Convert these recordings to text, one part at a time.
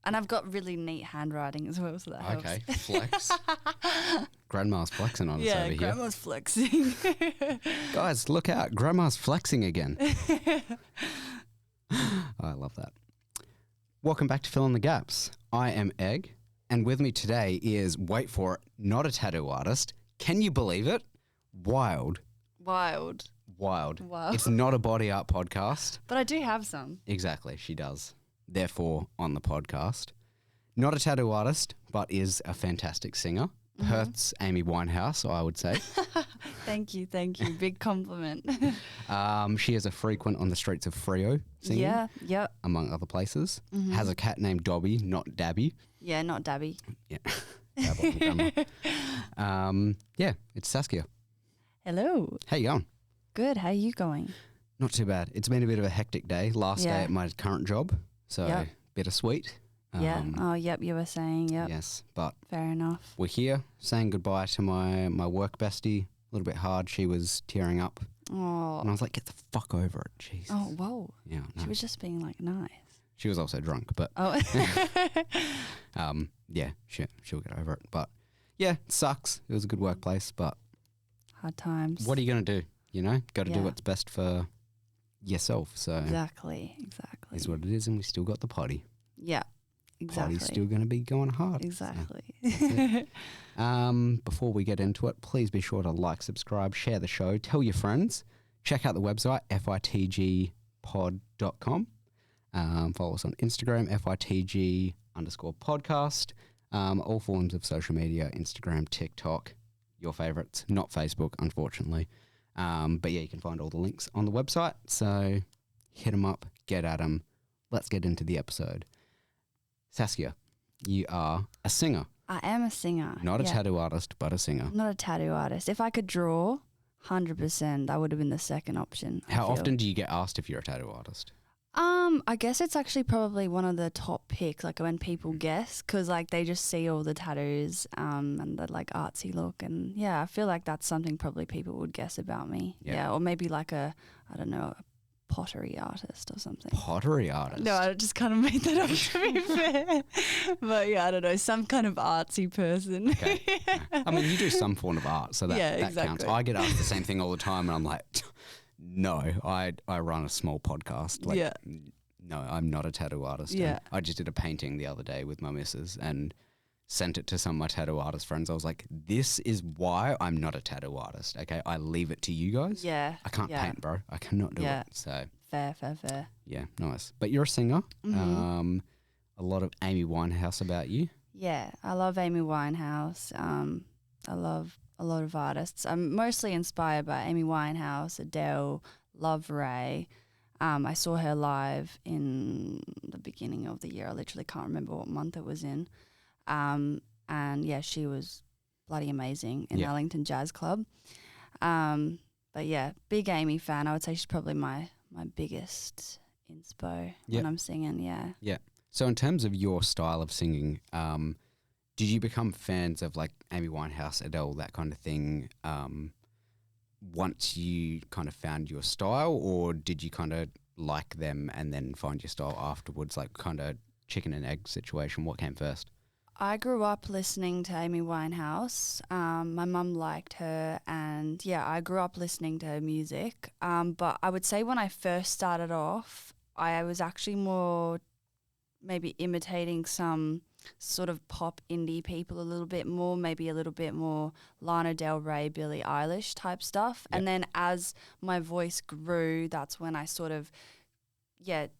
And I've got really neat handwriting as well, so that helps. Okay, flex. Grandma's flexing on us over here. Yeah, Grandma's flexing. Guys, look out. Grandma's flexing again. I love that. Welcome back to Fill in the Gaps. I am Egg, and with me today is, wait for it, not a tattoo artist. Can you believe it? Wild. It's not a body art podcast. But I do have some. Exactly, she does. Therefore, on the podcast. Not a tattoo artist, but is a fantastic singer. Mm-hmm. Perth's Amy Winehouse, I would say. Thank you. Big compliment. She is a frequent on the streets of Freo singing. Yeah, yep. Among other places. Mm-hmm. Has a cat named Dobby, not Dabby. Yeah, not Dabby. Yeah. Yeah, it's Saskia. Hello. How you going? Good. How are you going? Not too bad. It's been a bit of a hectic day. Last day at my current job. So bittersweet. Yep, you were saying, yep. Yes, but fair enough. We're here saying goodbye to my work bestie. A little bit hard. She was tearing up. Oh. And I was like, get the fuck over it. Jesus. Oh, whoa. Yeah. No. She was just being like nice. She was also drunk, but oh. yeah, she'll get over it. But yeah, it sucks. It was a good workplace, but hard times. What are you going to do? You know, got to do what's best for yourself. So exactly. Is what it is, and we still got the potty. Yeah, exactly. Potty's still going to be going hard. Exactly. So before we get into it, please be sure to like, subscribe, share the show, tell your friends. Check out the website, fitgpod.com. Follow us on Instagram, FITG_podcast. All forms of social media, Instagram, TikTok, your favorites, not Facebook, unfortunately. But yeah, you can find all the links on the website. So hit them up, get at them. Let's get into the episode. Saskia, you are a singer. I am a singer. Not a tattoo artist, but a singer. Not a tattoo artist. If I could draw, 100%, that would have been the second option. How often do you get asked if you're a tattoo artist? I guess it's actually probably one of the top picks, like when people guess, because like they just see all the tattoos and the like artsy look, and yeah, I feel like that's something probably people would guess about me. Yeah, or maybe like a pottery artist or something. Pottery artist? No, I just kind of made that up to be fair. But yeah, I don't know, some kind of artsy person. Okay. I mean, you do some form of art, so that counts. I get asked the same thing all the time, and I'm like, no, I run a small podcast. Like, no, I'm not a tattoo artist. Yeah. And I just did a painting the other day with my missus and sent it to some of my tattoo artist friends. I was like, this is why I'm not a tattoo artist, okay? I leave it to you guys. Yeah. I can't paint, bro. I cannot do it. So Fair. Yeah, nice. But you're a singer. Mm-hmm. A lot of Amy Winehouse about you. Yeah, I love Amy Winehouse. I love a lot of artists. I'm mostly inspired by Amy Winehouse, Adele, Love Ray. I saw her live in the beginning of the year. I literally can't remember what month it was in. And yeah, she was bloody amazing in Ellington Jazz Club. But yeah, big Amy fan. I would say she's probably my biggest inspo when I'm singing, Yeah. So in terms of your style of singing, did you become fans of like Amy Winehouse, Adele, that kind of thing once you kind of found your style, or did you kind of like them and then find your style afterwards, like kind of chicken and egg situation? What came first? I grew up listening to Amy Winehouse. My mum liked her, and yeah, I grew up listening to her music. But I would say when I first started off, I was actually more maybe imitating some sort of pop indie people a little bit more, maybe a little bit more Lana Del Rey, Billie Eilish type stuff. Yep. And then as my voice grew, that's when I sort of,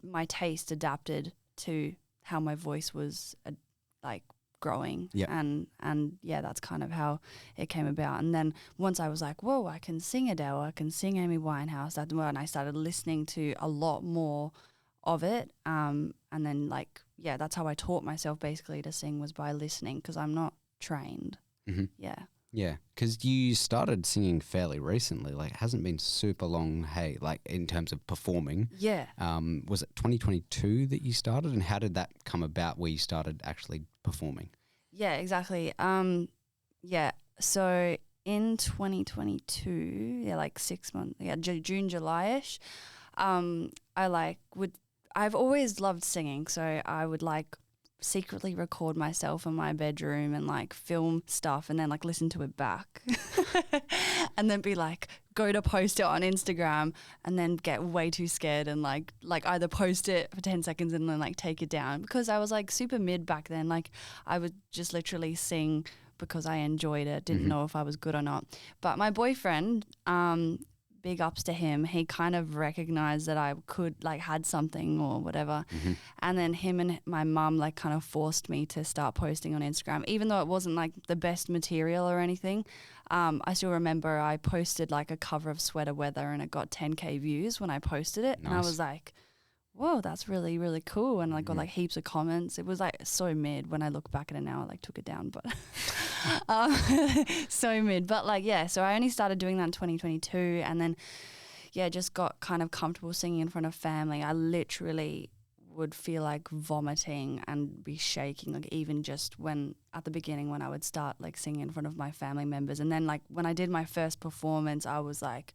my taste adapted to how my voice was growing. Yep. And yeah, that's kind of how it came about. And then once I was like, whoa, I can sing Adele, I can sing Amy Winehouse, that's when I started listening to a lot more of it. And then that's how I taught myself basically to sing, was by listening, because I'm not trained. Mm-hmm. Yeah. Yeah, because you started singing fairly recently. Like, it hasn't been super long, in terms of performing. Yeah. Was it 2022 that you started, and how did that come about where you started actually performing? Yeah, exactly. So in 2022, 6 months, June, July-ish, I've always loved singing, so I would secretly record myself in my bedroom and like film stuff and then like listen to it back and then be like, go to post it on Instagram and then get way too scared and like either post it for 10 seconds and then like take it down, because I was like super mid back then. Like I would just literally sing because I enjoyed it, didn't know if I was good or not. But my boyfriend, big ups to him, he kind of recognized that I could like had something or whatever. And then him and my mum like kind of forced me to start posting on Instagram, even though it wasn't like the best material or anything. I still remember I posted like a cover of Sweater Weather and it got 10K views when I posted it. Nice. And I was like, whoa, that's really, really cool. And I got like heaps of comments. It was like so mid. When I look back at it now, I like took it down, but so mid. But like, yeah, so I only started doing that in 2022 and then, yeah, just got kind of comfortable singing in front of family. I literally would feel like vomiting and be shaking, like even just when at the beginning when I would start like singing in front of my family members. And then like when I did my first performance, I was like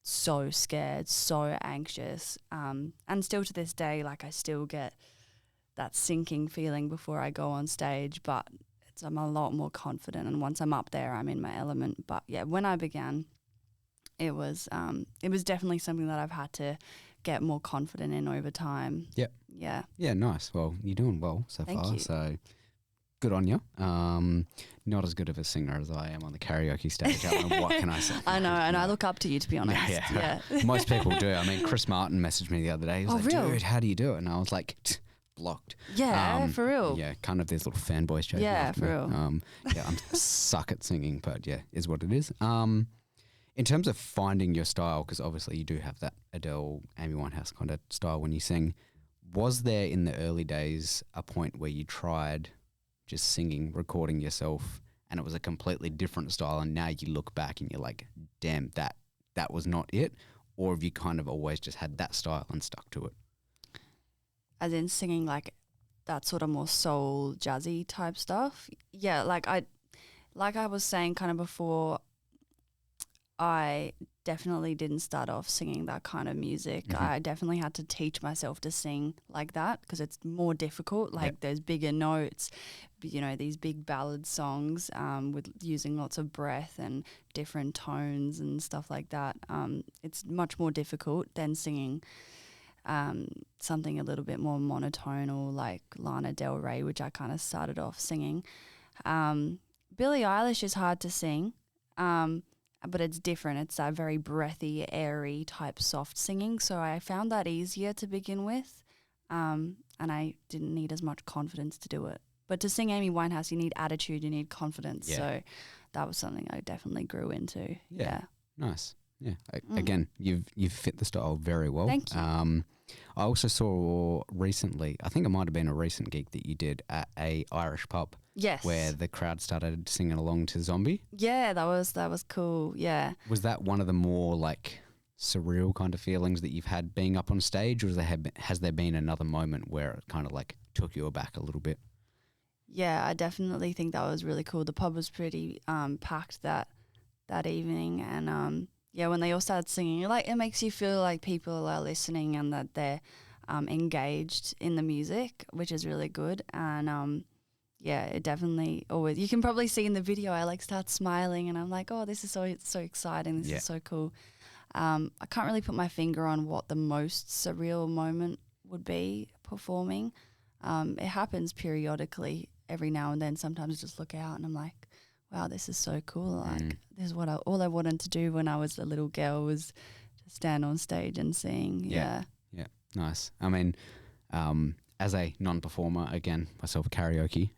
so scared, so anxious. And still to this day, like I still get that sinking feeling before I go on stage, but I'm a lot more confident. And once I'm up there, I'm in my element. But yeah, when I began, it was definitely something that I've had to get more confident in over time. Yep. Yeah. Yeah, nice. Well, you're doing well so Thank far. you. So good on you. Not as good of a singer as I am on the karaoke stage. I don't know, what can I say? I know, and I look up to you, to be honest. Yeah. Most people do. I mean, Chris Martin messaged me the other day. He was like, real? dude, how do you do it? And I was like, blocked. Yeah, for real. Yeah, kind of these little fanboys chasing Yeah, after for me. real. Yeah, I'm suck at singing, but yeah, is what it is. In terms of finding your style, because obviously you do have that Adele, Amy Winehouse kind of style when you sing, was there in the early days a point where you tried just singing, recording yourself, and it was a completely different style, and now you look back and you're like, damn, that was not it? Or have you kind of always just had that style and stuck to it? As in singing like that sort of more soul, jazzy type stuff. Yeah, like I was saying kind of before, I definitely didn't start off singing that kind of music. I definitely had to teach myself to sing like that because it's more difficult. Like there's bigger notes, you know, these big ballad songs with using lots of breath and different tones and stuff like that. It's much more difficult than singing something a little bit more monotonal like Lana Del Rey, which I kind of started off singing. Billie Eilish is hard to sing. But it's different. It's that very breathy, airy type soft singing. So I found that easier to begin with, and I didn't need as much confidence to do it. But to sing Amy Winehouse, you need attitude, you need confidence. Yeah. So that was something I definitely grew into. Yeah. Nice. Yeah. Again, you've fit the style very well. Thank you. I also saw recently, I think it might have been a recent gig that you did at a Irish pub. Yes. Where the crowd started singing along to Zombie. Yeah, that was cool. Yeah. Was that one of the more like surreal kind of feelings that you've had being up on stage, or has there been another moment where it kind of like took you aback a little bit? Yeah, I definitely think that was really cool. The pub was pretty packed that evening, and yeah, when they all started singing, like it makes you feel like people are listening and that they're engaged in the music, which is really good. And yeah, it definitely always, you can probably see in the video, I like start smiling and I'm like, oh, this is so exciting. This is so cool. I can't really put my finger on what the most surreal moment would be performing. It happens periodically every now and then. Sometimes I just look out and I'm like, wow, this is so cool. Like this is what all I wanted to do when I was a little girl was to stand on stage and sing. Yeah. Nice. I mean, as a non-performer, again, myself karaoke.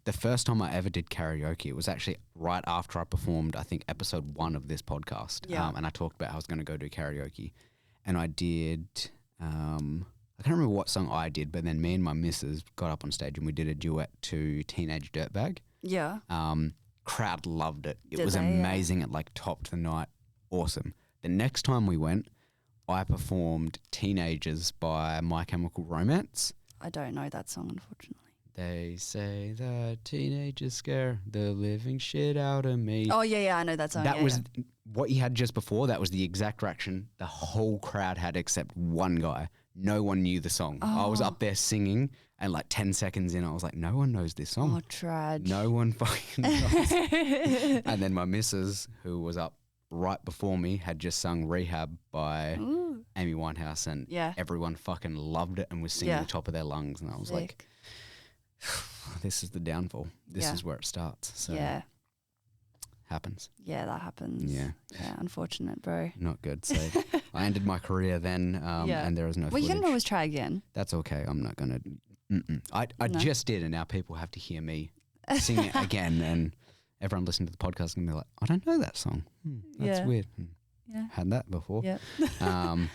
The first time I ever did karaoke, it was actually right after I performed, I think, episode 1 of this podcast. And I talked about how I was going to go do karaoke. And I did, I can't remember what song I did, but then me and my missus got up on stage and we did a duet to Teenage Dirtbag. Yeah. Crowd loved it. It Did was they? amazing. It like topped the night. Awesome. The next time we went, I performed Teenagers by My Chemical Romance. I don't know that song, unfortunately. They say that teenagers scare the living shit out of me. Oh, yeah, I know that song. That was what you had just before. That was the exact reaction the whole crowd had except one guy. No one knew the song. I was up there singing And like 10 seconds in, I was like, no one knows this Oh, song. trad. No one fucking knows. And then my missus, who was up right before me, had just sung Rehab by Ooh. Amy Winehouse, and Yeah. everyone fucking loved it and was singing the top of their lungs. And I was like, this is the downfall. This is where it starts. So happens. Yeah, that happens. Yeah. Yeah, unfortunate, bro. Not good. So I ended my career then, and there was no Well, you footage. can always try again. That's okay. I'm not going to. I No. just did, and now people have to hear me sing it again, and everyone listening to the podcast and be like, I don't know that song. That's weird. Yeah. Had that before. Yeah.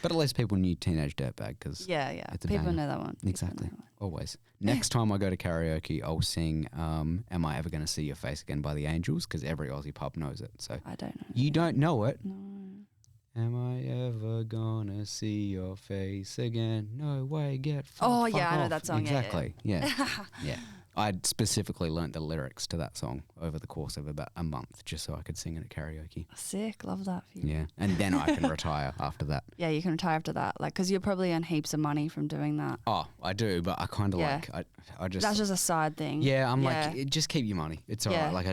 But at least people knew Teenage Dirtbag because Yeah. it's a People banger. know that one. People Exactly. know that one. Always. Next time I go to karaoke, I'll sing Am I Ever Gonna See Your Face Again by the Angels, because every Aussie pub knows it. So I don't know. you don't know it. No. Am I ever gonna see your face again? No way, get Oh, fuck yeah, I know off. that song. Exactly. Yeah. Yeah. I specifically learnt the lyrics to that song over the course of about a month just so I could sing it at karaoke. Sick. Love that for you. Yeah. And then I can retire after that. Yeah, you can retire after that. Like, because you'll probably earn heaps of money from doing that. Oh, I do, but I kind of Yeah. like, I just. That's just a side thing. Yeah, I'm like, just keep your money. It's all right. Yeah. Like, I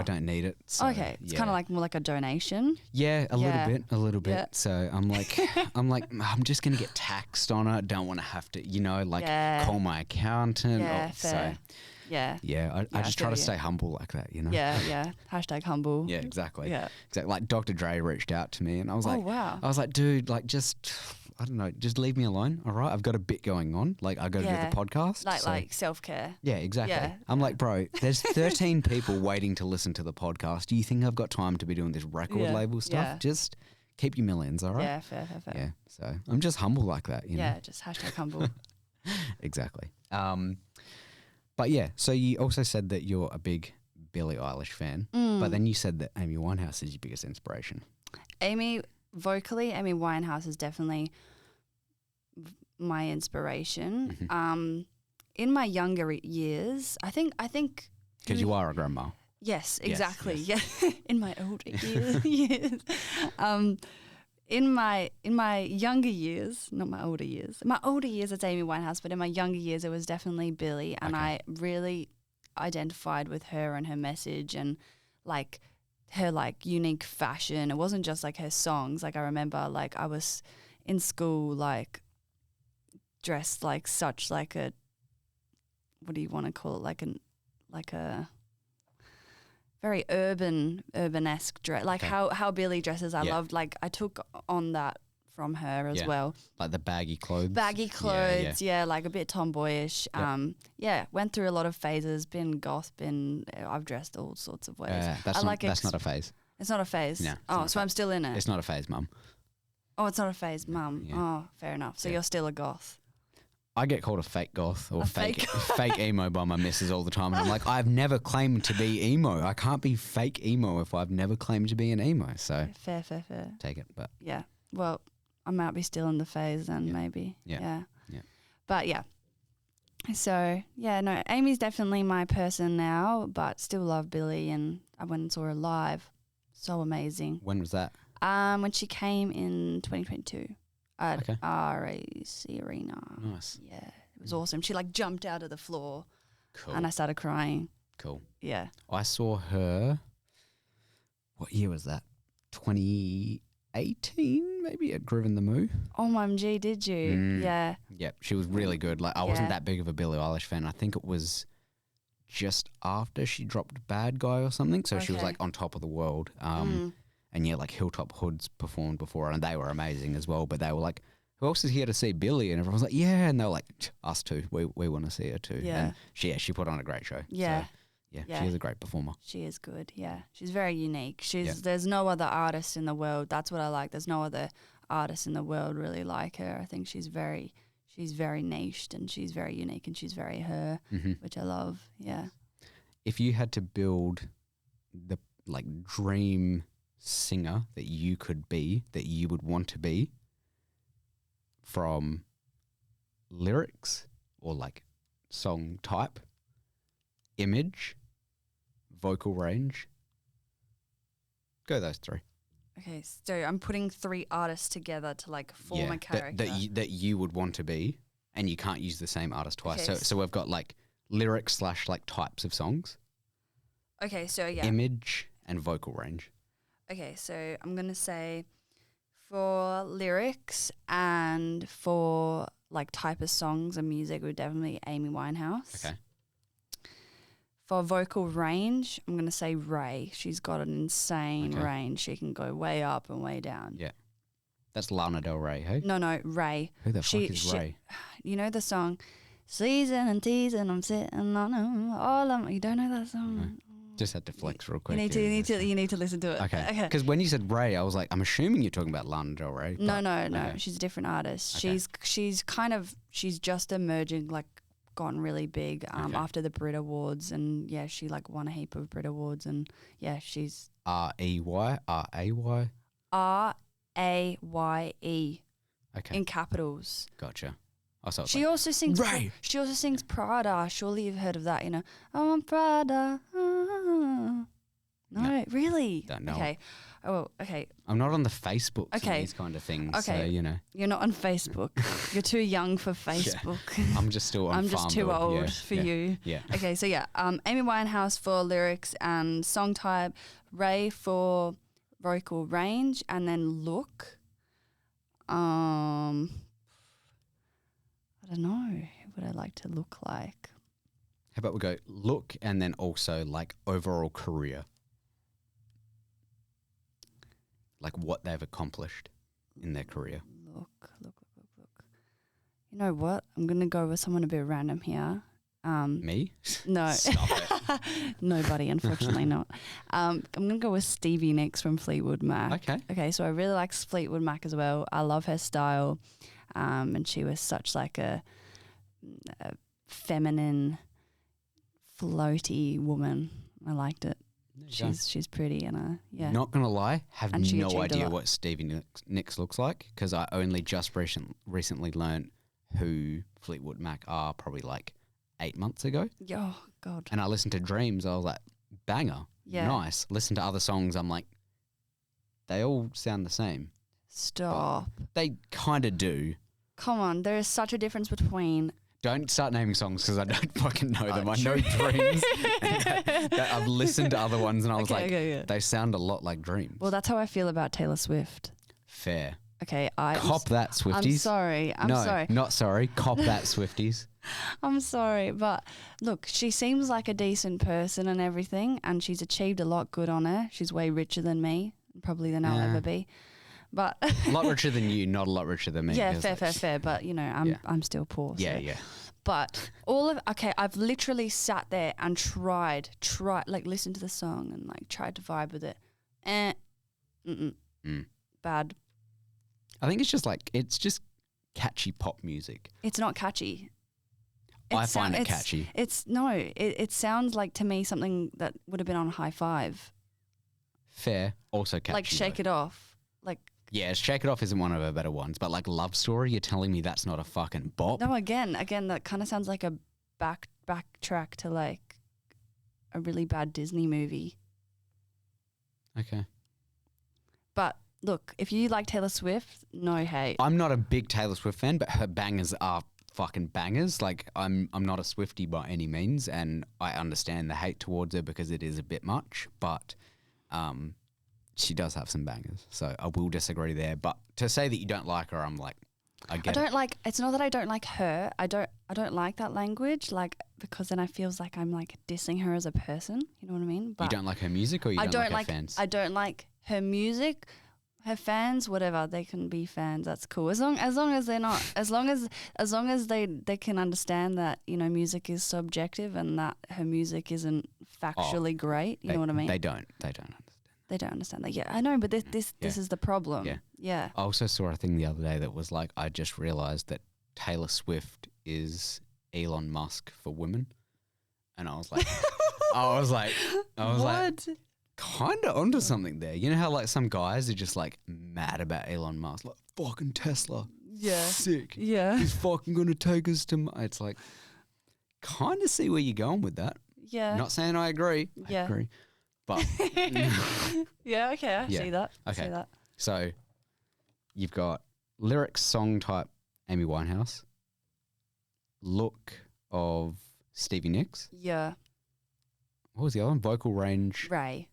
don't need it. So, Okay. It's kind of like more like a donation. Yeah, a little bit. Yeah. So I'm like, I'm just gonna get taxed on it. Don't want to have to, call my accountant. Yeah, fair. So Yeah. yeah, I just try feel to you. stay humble like that, Yeah. Hashtag humble. Yeah, exactly. Yeah. Exactly. Like Dr. Dre reached out to me, and I was like, wow. I was like, dude, like just. I don't know, just leave me alone, all right? I've got a bit going on. Like, I got to do the podcast. Like self-care. Yeah, exactly. Yeah. I'm like, bro, there's 13 people waiting to listen to the podcast. Do you think I've got time to be doing this record label stuff? Yeah. Just keep your millions, all right? Yeah, fair. Yeah, so I'm just humble like that, you know? Yeah, just hashtag humble. Exactly. But yeah, so you also said that you're a big Billie Eilish fan, but then you said that Amy Winehouse is your biggest inspiration. Vocally, Amy Winehouse is definitely my inspiration. In my younger years, I think Because you are a grandma. yes, Yes, exactly. yes. Yeah, in my older years. In my younger years, not my older years. In my older years, it's Amy Winehouse, but in my younger years, it was definitely Billie, and I really identified with her and her message and like her like unique fashion. It wasn't just like her songs. Like I remember, like I was in school, like dressed like such like a, what do you want to call it? Like a very urban-esque dress, like how Billie dresses. I loved, like I took on that from her as well. Like the baggy clothes. Baggy clothes, like a bit tomboyish. Went through a lot of phases. Been goth, I've dressed all sorts of ways. That's not a phase. It's not a phase. No, so I'm still in it. It's not a phase, Mum. Oh, it's not a phase, Mum. Yeah. Oh, fair enough. So you're still a goth. I get called a fake goth or fake fake emo by my missus all the time. And I'm like, I've never claimed to be emo. I can't be fake emo if I've never claimed to be an emo. So Fair. take it. But Yeah. Well, I might be still in the phase then, maybe. Yeah. But yeah. So, yeah, no, Amy's definitely my person now, but still love Billie, and I went and saw her live. So amazing. when was that? When she came in 2022 at RAC Arena. Nice. Yeah, it was awesome. She like jumped out of the floor Cool. and I started crying. Cool. Yeah. I saw her, what year was that? 2018 maybe, at Griven the Moo. Oh, MG, did you? Yeah. Yep, she was really good. Like I wasn't Yeah. that big of a Billie Eilish fan. I think it was just after she dropped Bad Guy or something. So she was Okay. like on top of the world. And yeah, like Hilltop Hoods performed before, and they were amazing as well. But they were like, who else is here to see Billie? And everyone was like, yeah. And they were like, us too. We want to see her too. Yeah. And she put on a great show. Yeah. So, yeah, Yeah. she is a great performer. She is good, yeah. She's very unique. There's no other artist in the world. That's what I like. There's no other artist in the world really like her. I think she's very niched, and she's very unique, and she's very her, which I love. Yeah. If you had to build the like dream singer that you could be, that you would want to be, from lyrics or like song type, image, vocal range, go those three. Okay, so I'm putting three artists together to like form a character. that you would want to be, and you can't use the same artist twice. Okay, So we've got like lyrics / like types of songs, Okay, so yeah. image, and vocal range. Okay, so I'm going to say for lyrics and for like type of songs and music, we're definitely Amy Winehouse. Okay. For vocal range, I'm going to say Ray. She's got an insane Okay. range. She can go way up and way down. Yeah. That's Lana Del Rey, hey? No, Ray. Who the fuck is Ray? You know the song, Season and Teasing, I'm sitting on them, all of 'em. You don't know that song? No. Just had to flex real quick. You need to listen to it. Okay. Because when you said Ray, I was like, I'm assuming you're talking about Lana Del Rey. No. okay. She's a different artist. Okay. She's just emerging, like gotten really big Okay. after the Brit Awards, and yeah, she like won a heap of Brit Awards, and yeah, she's REY? RAY? RAYE Okay. in capitals. Gotcha. I saw it. She also sings. Ray. She also sings Prada. Surely you've heard of that. You know, I want Prada. No, No. really. Don't know. Okay. Oh, okay. I'm not on the Facebook Okay. and these kind of things. Okay. So, you know, You're not on Facebook. You're too young for Facebook. I'm just still on I'm just too Farmville. old Yeah, for yeah, you. Yeah. Okay, so yeah, Amy Winehouse for lyrics and song type, Ray for vocal range, and then look. I don't know. Who would I like to look like? How about we go look and then also like overall career? Like what they've accomplished in their career. Look. You know what? I'm gonna go with someone a bit random here. Me? No, Stop it. nobody, unfortunately not. I'm gonna go with Stevie Nicks from Fleetwood Mac. Okay. Okay, so I really like Fleetwood Mac as well. I love her style, and she was such like a feminine, floaty woman. I liked it. She's pretty, and yeah. Not gonna lie, have And she no achieved a idea lot. what Stevie Nicks looks like because I only just recently learned who Fleetwood Mac are probably like 8 months ago. Oh God. And I listened to Dreams, I was like, banger, Yeah. nice. Listen to other songs, I'm like, they all sound the same. Stop. They kind of do. Come on, there is such a difference between. Don't start naming songs because I don't fucking know them. I true. know Dreams. And that I've listened to other ones and I was like, okay. they sound a lot like Dreams. Well, that's how I feel about Taylor Swift. Fair. Okay, Cop that, Swifties. I'm sorry. I'm no, sorry. not sorry. Cop that, Swifties. I'm sorry, but look, she seems like a decent person and everything, and she's achieved a lot good on her. She's way richer than me, probably than I'll Yeah. ever be. But A lot richer than you, not a lot richer than me. yeah, It's fair. like- But you know, Yeah. I'm still poor. Yeah, so. yeah. But I've literally sat there and tried, like listened to the song and like tried to vibe with it. Bad. I think it's just catchy pop music. It's not catchy. I find it it's- catchy. It sounds like to me something that would have been on High Five. Fair. Also catchy. Like Shake It Off. Like Yeah, Shake It Off isn't one of her better ones, but like Love Story, you're telling me that's not a fucking bop? no, again, that kind of sounds like a backtrack to like a really bad Disney movie. Okay. But look, if you like Taylor Swift, no hate. I'm not a big Taylor Swift fan, but her bangers are fucking bangers. Like I'm not a Swiftie by any means, and I understand the hate towards her because it is a bit much, but she does have some bangers. So I will disagree there. But to say that you don't like her, I'm like, I I get don't it. like. It's not that I don't like her. I don't like that language. Like because then I feels like I'm like dissing her as a person. You know what I mean? You don't like her music, or you I don't like her fans? I don't like her music. Her fans, whatever, they can be fans. That's cool. As long as they're not, as long as they can understand that, you know, music is subjective and that her music isn't factually great. You know what I mean? They don't understand. They don't understand that. Yeah, I know, but this is the problem. Yeah. Yeah. I also saw a thing the other day that was like, I just realized that Taylor Swift is Elon Musk for women, and I was like, What? kind of onto something there. You know how like some guys are just like mad about Elon Musk, like fucking Tesla, Yeah. sick. Yeah. He's fucking gonna take us to. It's like, kind of see where you're going with that. Yeah. Not saying I agree. Yeah. I agree, but Yeah. Okay. I Yeah. see that. I Okay. see that. so you've got lyrics, song type, Amy Winehouse, look of Stevie Nicks. Yeah. What was the other one? Vocal range, Ray.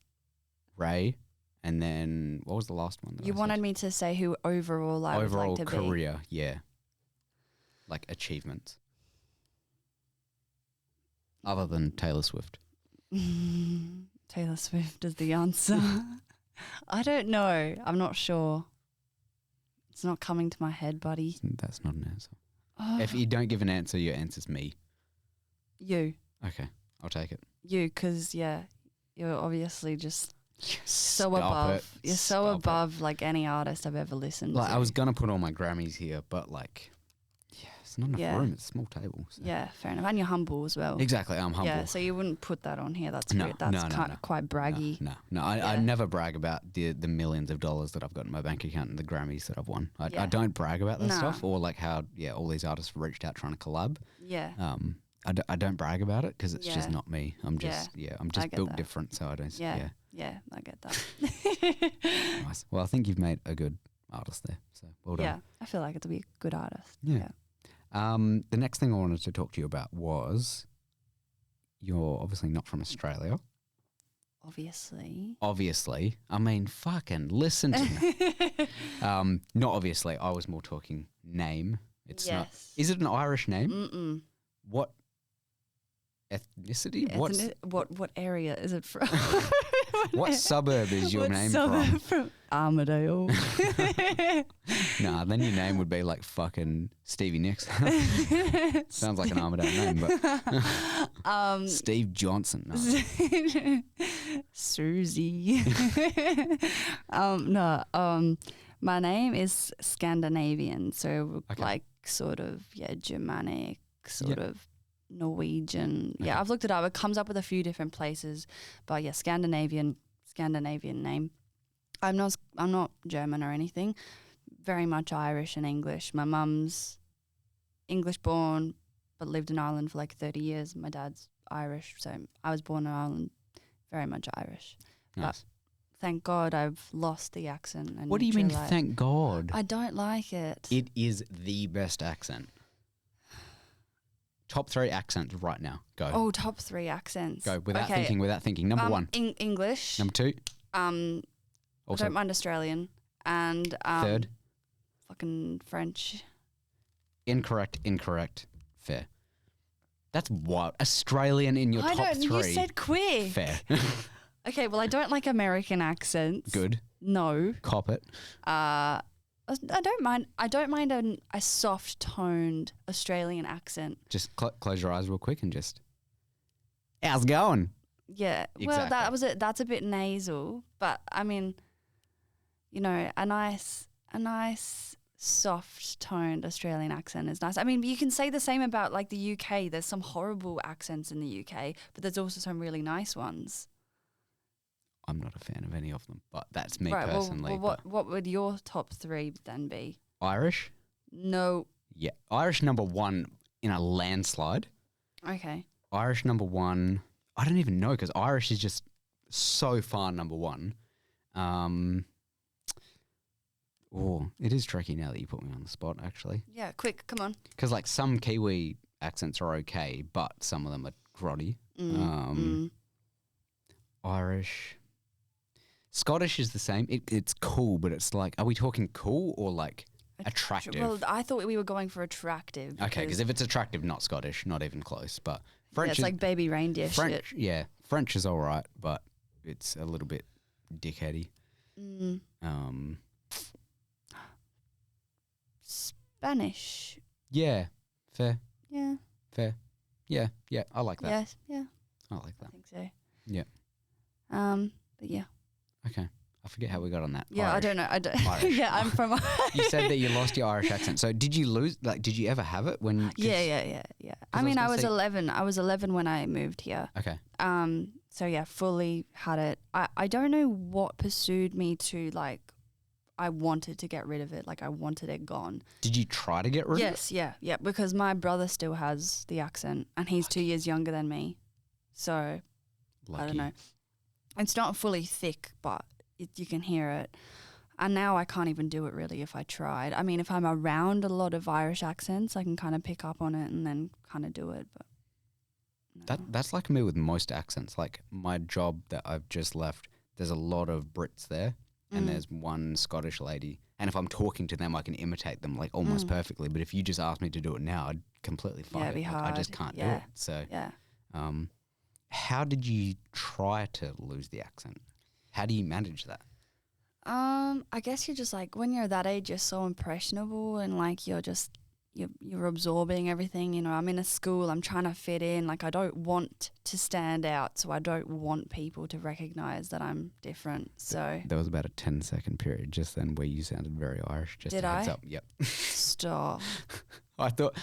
and then what was the last one? You wanted me to say who overall I would like to career, yeah, like achievements, other than Taylor Swift. Taylor Swift is the answer. I don't know. I'm not sure. It's not coming to my head, buddy. That's not an answer. Oh. If you don't give an answer, your answer's me. You. Okay, I'll take it. You, because, yeah, you're obviously just so Stop above. it. You're so Stop above, like, any artist I've ever listened Like, to. I was going to put all my Grammys here, but, like, yeah, it's not enough room. It's a small table. So. Yeah, fair enough. And you're humble as well. Exactly, I'm humble. Yeah, so you wouldn't put that on here. That's No, weird. That's no. quite braggy. No. I never brag about the millions of dollars that I've got in my bank account and the Grammys that I've won. I don't brag about that stuff, or like how all these artists reached out trying to collab. Yeah. I don't brag about it because it's just not me. I'm just I'm just built that. different, so I don't. Yeah, I get that. Nice. Well, I think you've made a good artist there. So well done. Yeah, I feel like it'll be a good artist. Yeah. The next thing I wanted to talk to you about was you're obviously not from Australia. Obviously. I mean, fucking listen to me. Not obviously. I was more talking name. It's not. Is it an Irish name? Mm-mm. What ethnicity? What area is it from? What suburb is your name from? Armadale. Nah, then your name would be like fucking Stevie Nicks. Sounds like an Armadale name, but Steve Johnson. No. Susie. My name is Scandinavian, so like sort of Germanic, sort of Norwegian. Yeah, I've looked it up. It comes up with a few different places, but yeah, Scandinavian name. I'm not German or anything. Very much Irish and English. My mum's English born, but lived in Ireland for like 30 years. My dad's Irish, so I was born in Ireland, very much Irish. Nice. But thank God I've lost the accent. And what do you mean, thank God? I don't like it. It is the best accent. Top 3 accents right now. Go. Oh, top 3 accents. Go without thinking. Number 1. English. Number 2. I don't mind Australian. And 3rd. Fucking French. Incorrect. Fair. That's what? Australian in your top 3. You said queer. Fair. Okay, well, I don't like American accents. Good. No. Cop it. I don't mind. I don't mind a soft toned Australian accent. Just close your eyes real quick and just. How's it going? Yeah. Well, that's a bit nasal, but I mean, you know, a nice soft toned Australian accent is nice. I mean, you can say the same about like the UK. There's some horrible accents in the UK, but there's also some really nice ones. I'm not a fan of any of them, but that's me personally. Well, what would your top 3 then be? Irish? No. Yeah. Irish number 1 in a landslide. Okay. Irish number 1. I don't even know because Irish is just so far number 1. It is tricky now that you put me on the spot, actually. Yeah, quick, come on. Because like some Kiwi accents are okay, but some of them are grotty. Irish. Scottish is the same. It's cool, but it's like, are we talking cool or like attractive? Well, I thought we were going for attractive. Okay, because if it's attractive, not Scottish, not even close. But French it's like baby reindeer shit. Yeah, French is all right, but it's a little bit dickheady. Spanish. Yeah, fair. Yeah. Fair. Yeah, I like that. Yes, yeah. I like that. I think so. Yeah. But yeah. Okay. I forget how we got on that. Yeah, Irish. I don't know. Irish. Yeah, I'm from. You said that you lost your Irish accent. So did you lose? Like, did you ever have it when? Yeah. I mean, I was 11. I was 11 when I moved here. Okay. So yeah, fully had it. I don't know what pursued me to like. I wanted to get rid of it. Like I wanted it gone. Did you try to get rid of it? Yes. Yeah. Because my brother still has the accent, and he's 2 years younger than me. So Lucky. I don't know. It's not fully thick, but you can hear it. And now I can't even do it really if I tried. I mean, if I'm around a lot of Irish accents, I can kind of pick up on it and then kind of do it. But no. That's like me with most accents. Like my job that I've just left, there's a lot of Brits there, and there's one Scottish lady. And if I'm talking to them, I can imitate them like almost perfectly. But if you just asked me to do it now, I'd completely fuck it'd it. be Like, I hard. just can't do Yeah. it. So, Yeah. how did you try to lose the accent? How do you manage that? I guess you're just like, when you're that age, you're so impressionable and like you're absorbing everything. You know, I'm in a school, I'm trying to fit in. Like I don't want to stand out, so I don't want people to recognize that I'm different. So There was about a 10-second period just then where you sounded very Irish. Just Did a heads I? up. Yep. stop. I thought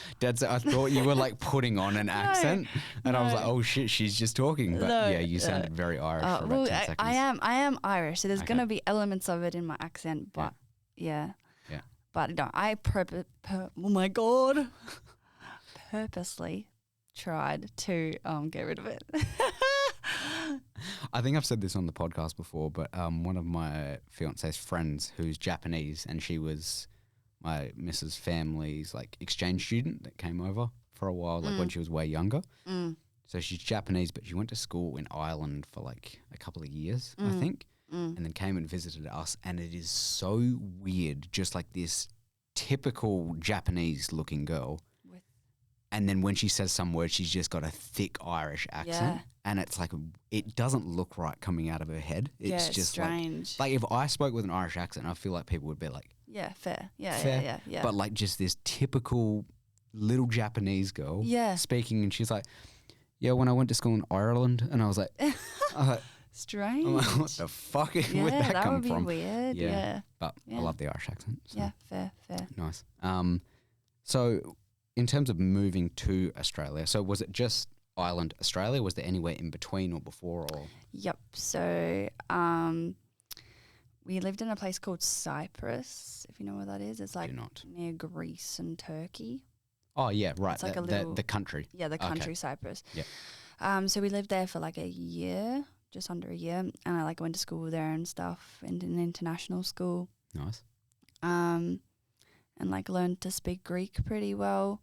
you were like putting on an accent, and I was like, oh shit, she's just talking. But No, yeah, you sounded very Irish for about Well, 10 seconds. I am Irish, so there's Okay. gonna be elements of it in my accent, but yeah. Yeah. But no, oh my god, purposely tried to get rid of it. I think I've said this on the podcast before, but one of my fiance's friends who's Japanese, and she was my Mrs. Family's like exchange student that came over for a while, like when she was way younger. So she's Japanese, but she went to school in Ireland for like a couple of years, I think, and then came and visited us. And it is so weird, just like this typical Japanese looking girl. And then when she says some words, she's just got a thick Irish accent. Yeah. And it's like, it doesn't look right coming out of her head. It's it's just strange. like if I spoke with an Irish accent, I feel like people would be like, Yeah, fair. Yeah, fair. yeah. But like just this typical little Japanese girl Yeah. speaking, and she's like, yeah, when I went to school in Ireland, and I was like, Strange. I'm like, what the fuck? Yeah, Where'd that come would be from? weird. Yeah. But Yeah. I love the Irish accent. So. Yeah, fair. Nice. So in terms of moving to Australia, so was it just Ireland, Australia? Was there anywhere in between or before? Or Yep. So we lived in a place called Cyprus, if you know where that is. It's like do not? near Greece and Turkey. Oh yeah, right. It's like the country. Yeah, the country Okay. Cyprus. Yep. So we lived there for like a year, just under a year, and I like went to school there and stuff, in an international school. Nice. And like learned to speak Greek pretty well.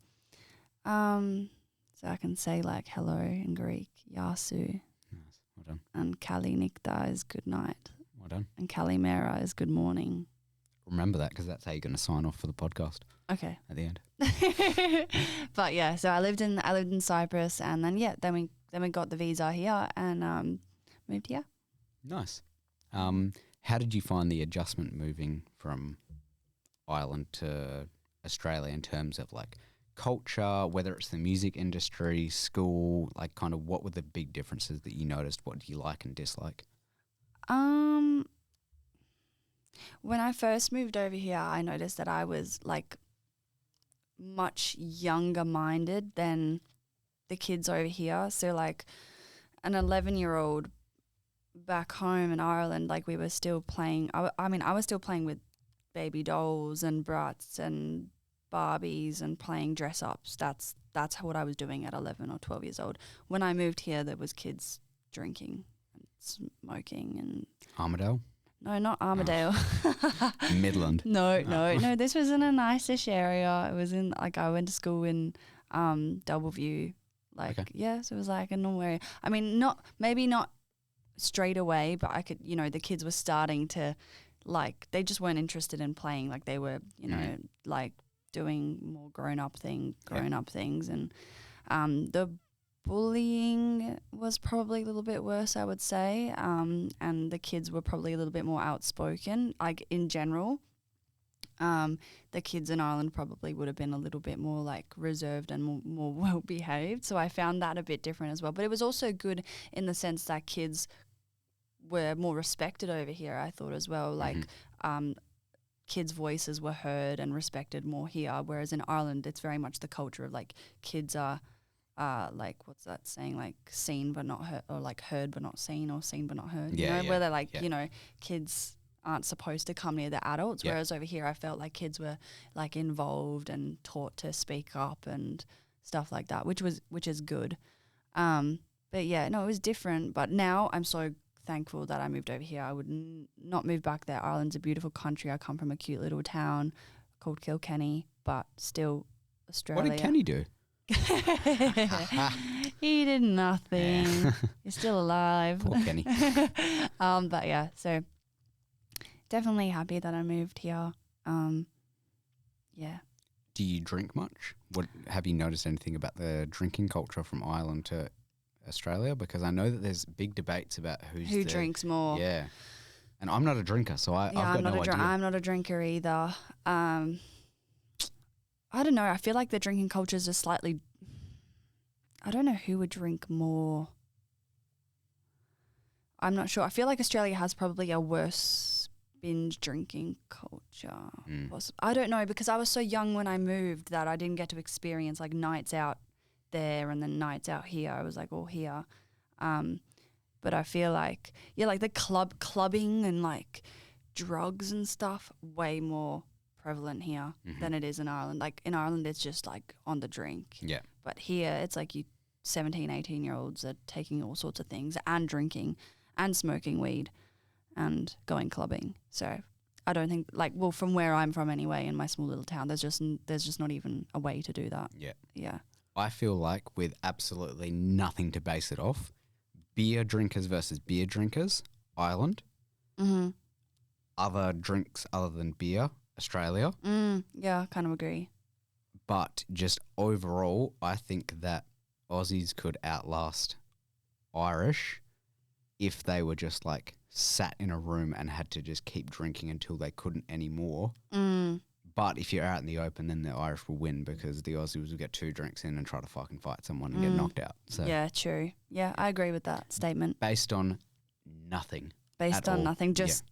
So I can say like hello in Greek, Yasu, Nice. Well done. and Kali Nikta is good night, Well done. and Kali Mera is good morning. Remember that, because that's how you're going to sign off for the podcast Okay. at the end. But yeah, so I lived in Cyprus, and then we got the visa here and moved here. Nice. How did you find the adjustment moving from Ireland to Australia in terms of like culture, whether it's the music industry, school, like kind of what were the big differences that you noticed? What do you like and dislike? When I first moved over here, I noticed that I was like much younger minded than the kids over here. So like an 11-year-old back home in Ireland, like we were still playing. I was still playing with baby dolls and brats and Barbies and playing dress ups. That's what I was doing at 11 or 12 years old. When I moved here, there was kids drinking and smoking and Armadale? no, not Armadale. Midland. No. This was in a nice-ish area. It was in like I went to school in Doubleview. Like Okay. so it was like a normal area. I mean, maybe not straight away, but I could, the kids were starting to like they just weren't interested in playing. Like they were, like doing more grown up things, and the bullying was probably a little bit worse, I would say, and the kids were probably a little bit more outspoken, like in general. The kids in Ireland probably would have been a little bit more like reserved and more well behaved, so I found that a bit different as well. But it was also good in the sense that kids were more respected over here, I thought as well. Like kids' voices were heard and respected more here, whereas in Ireland it's very much the culture of like kids are like, what's that saying, like seen but not heard, or like heard but not seen, or seen but not heard, where they're like, kids aren't supposed to come near the adults, whereas over here I felt like kids were like involved and taught to speak up and stuff like that, which is good. But yeah, no, it was different, but now I'm so thankful that I moved over here. I would not move back there. Ireland's a beautiful country. I come from a cute little town called Kilkenny, but still Australia. What did Kenny do? He did nothing. He's still alive. Poor Kenny. But yeah, so definitely happy that I moved here. Yeah. Do you drink much? What have you noticed anything about the drinking culture from Ireland to Australia? Because I know that there's big debates about who drinks more. Yeah. And I'm not a drinker, so I've got no idea. I'm not a drinker either. I don't know. I feel like the drinking culture is just slightly. I don't know who would drink more. I'm not sure. I feel like Australia has probably a worse binge drinking culture. I don't know, because I was so young when I moved that I didn't get to experience like nights out there and then nights out here. I was like all here. But I feel like, like the clubbing and like drugs and stuff, way more prevalent here than it is in Ireland. Like in Ireland, it's just like on the drink. Yeah. But here, it's like 17, 18-year-olds are taking all sorts of things and drinking and smoking weed and going clubbing. So I don't think, from where I'm from anyway, in my small little town, there's just not even a way to do that. Yeah. Yeah. I feel like with absolutely nothing to base it off, beer drinkers versus beer drinkers, Ireland. Mm-hmm. Other drinks other than beer, Australia. Yeah, I kind of agree. But just overall, I think that Aussies could outlast Irish if they were just like sat in a room and had to just keep drinking until they couldn't anymore. But if you're out in the open, then the Irish will win because the Aussies will get 2 drinks in and try to fucking fight someone and get knocked out. So yeah, true. Yeah, I agree with that statement. Based on nothing. Nothing, just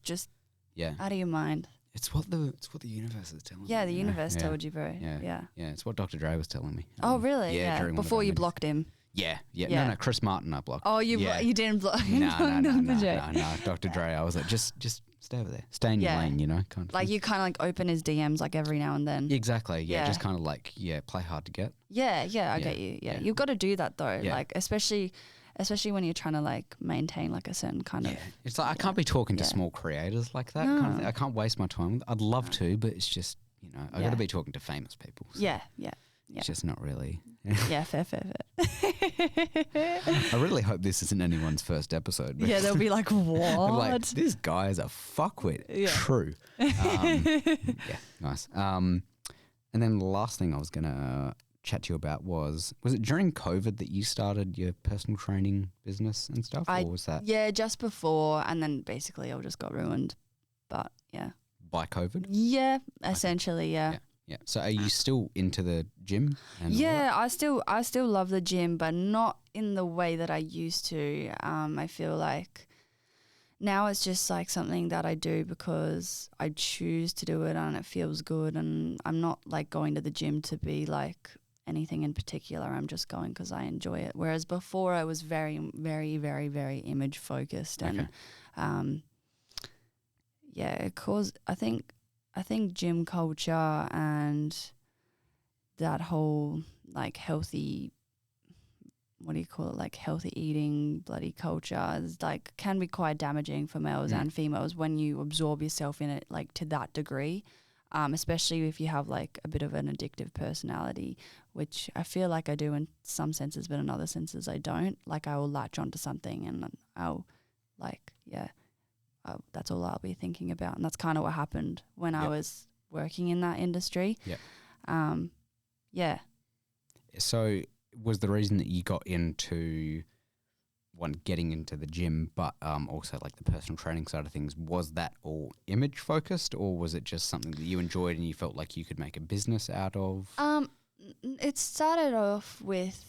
out of your mind. It's what the universe is telling me. Yeah, the universe told you, bro. Yeah, it's what Dr. Dre was telling me. Oh, really? Yeah. Before you blocked him. Yeah. Yeah. No, Chris Martin I blocked. Oh, you didn't block him? No, Dr. Dre. I was like, just stay over there. Stay in your lane, kind of like thing. you kind of like open his DMs like every now and then. Exactly, yeah. Just kind of like, play hard to get. Yeah, I get you. Yeah. You've got to do that though. Yeah. Like especially when you're trying to like maintain like a certain kind of. It's like I can't be talking to small creators like that. No. Kind of thing. I can't waste my time. I'd love to, but it's just, I got to be talking to famous people. So Yeah. It's just not really. Yeah, fair. I really hope this isn't anyone's first episode. Yeah, they'll be like, what? Like, this guy is a fuckwit. Yeah. True. Nice. And then the last thing I was going to chat to you about was it during COVID that you started your personal training business and stuff? Or was that? Yeah, just before, and then basically I just got ruined. But yeah. By COVID? Yeah, essentially, yeah. Yeah. So are you still into the gym? Yeah, I still love the gym, but not in the way that I used to. I feel like now it's just like something that I do because I choose to do it and it feels good, and I'm not like going to the gym to be like anything in particular. I'm just going because I enjoy it. Whereas before I was very, very, very, very image focused, and it caused, I think gym culture and that whole like healthy, what do you call it, like healthy eating bloody culture is like can be quite damaging for males and females when you absorb yourself in it like to that degree, especially if you have like a bit of an addictive personality, which I feel like I do in some senses, but in other senses I don't. Like I will latch onto something and I'll like, that's all I'll be thinking about. And that's kind of what happened when I was working in that industry. So was the reason that you got into getting into the gym, but also like the personal training side of things, was that all image focused, or was it just something that you enjoyed and you felt like you could make a business out of? It started off with,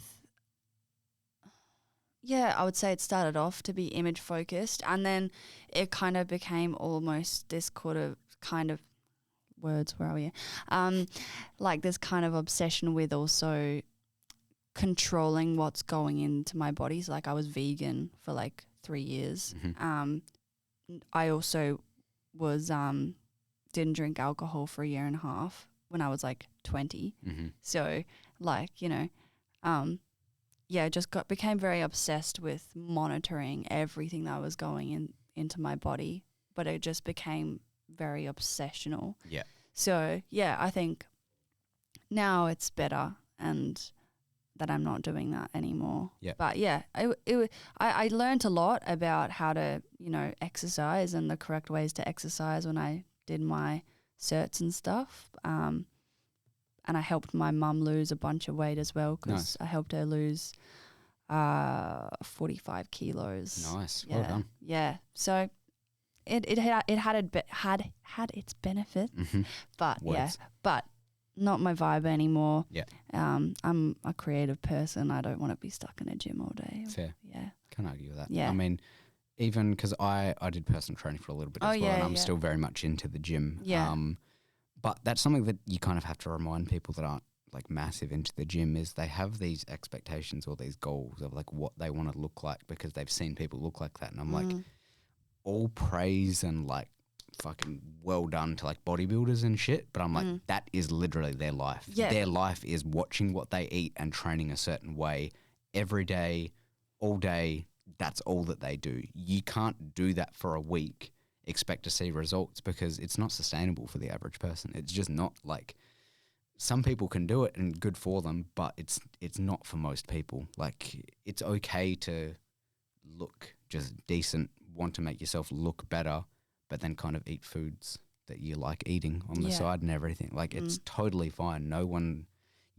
I would say it started off to be image focused, and then it kind of became almost this kind of words, where are we? Like this kind of obsession with also controlling what's going into my body. So like I was vegan for like 3 years. I also was didn't drink alcohol for 1.5 years when I was like 20. So like, became very obsessed with monitoring everything that was going into my body, but it just became very obsessional. Yeah. So yeah, I think now it's better and that I'm not doing that anymore. Yeah. But yeah, I learned a lot about how to, exercise and the correct ways to exercise when I did my certs and stuff. And I helped my mum lose a bunch of weight as well because I helped her lose 45 kilos. Nice. Yeah. Well done. Yeah. So it had its benefits, but but not my vibe anymore. Yeah. I'm a creative person. I don't want to be stuck in a gym all day. Fair. Yeah. Can't argue with that. Yeah. I mean, even because I did personal training for a little bit as well, and I'm still very much into the gym. Yeah. But that's something that you kind of have to remind people that aren't like massive into the gym is they have these expectations or these goals of like what they want to look like because they've seen people look like that. And I'm like, all praise and like fucking well done to like bodybuilders and shit, but I'm like, that is literally their life. Yeah. Their life is watching what they eat and training a certain way every day, all day. That's all that they do. You can't do that for a week, expect to see results because it's not sustainable for the average person. It's just not. Like, some people can do it and good for them, but it's not for most people. Like, it's okay to look just decent, want to make yourself look better, but then kind of eat foods that you like eating on the side and everything. Like, it's totally fine.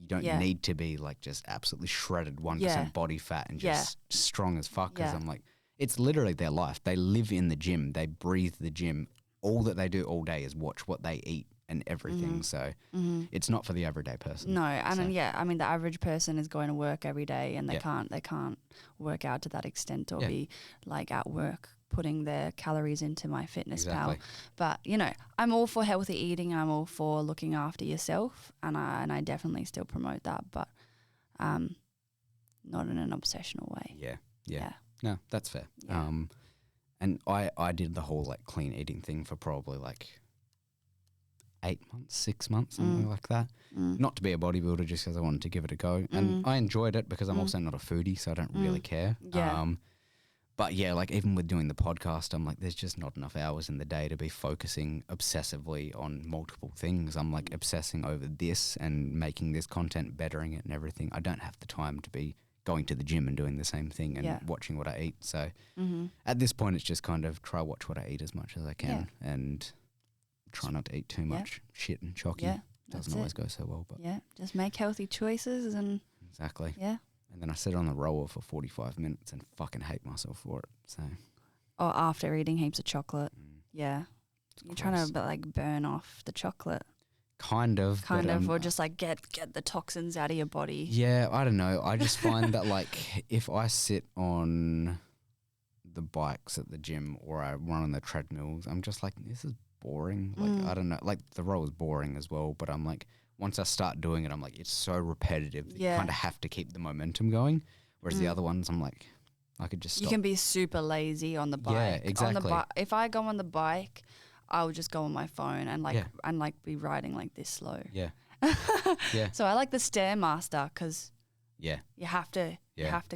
You don't need to be like just absolutely shredded 1% body fat and just strong as fuck. Because I'm like, it's literally their life. They live in the gym. They breathe the gym. All that they do all day is watch what they eat and everything. So it's not for the everyday person. No, I mean the average person is going to work every day and they can't work out to that extent or be like at work putting their calories into my fitness pal. But I'm all for healthy eating. I'm all for looking after yourself, and I definitely still promote that, but not in an obsessional way. Yeah. No, that's fair. Yeah. And I did the whole like clean eating thing for probably like 8 months, 6 months, something like that. Not to be a bodybuilder, just because I wanted to give it a go. And I enjoyed it because I'm also not a foodie, so I don't really care. Yeah. But yeah, like even with doing the podcast, I'm like, there's just not enough hours in the day to be focusing obsessively on multiple things. I'm like obsessing over this and making this content, bettering it and everything. I don't have the time to be going to the gym and doing the same thing and watching what I eat. So at this point, it's just kind of try watch what I eat as much as I can and try not to eat too much shit and chalky. Yeah, doesn't always go so well. But just make healthy choices and exactly. And then I sit on the roller for 45 minutes and fucking hate myself for it. So. Or after eating heaps of chocolate. Yeah. You're trying to like burn off the chocolate. Kind of, or just like get the toxins out of your body. Yeah, I don't know. I just find that like if I sit on the bikes at the gym or I run on the treadmills, I'm just like, this is boring. Like, I don't know. Like the roll is boring as well, but I'm like, once I start doing it, I'm like, it's so repetitive that you kind of have to keep the momentum going. Whereas the other ones, I'm like, I could just stop. You can be super lazy on the bike. Yeah, exactly. If I go on the bike, I'll just go on my phone and like be riding like this slow. Yeah. So I like the Stairmaster because you have to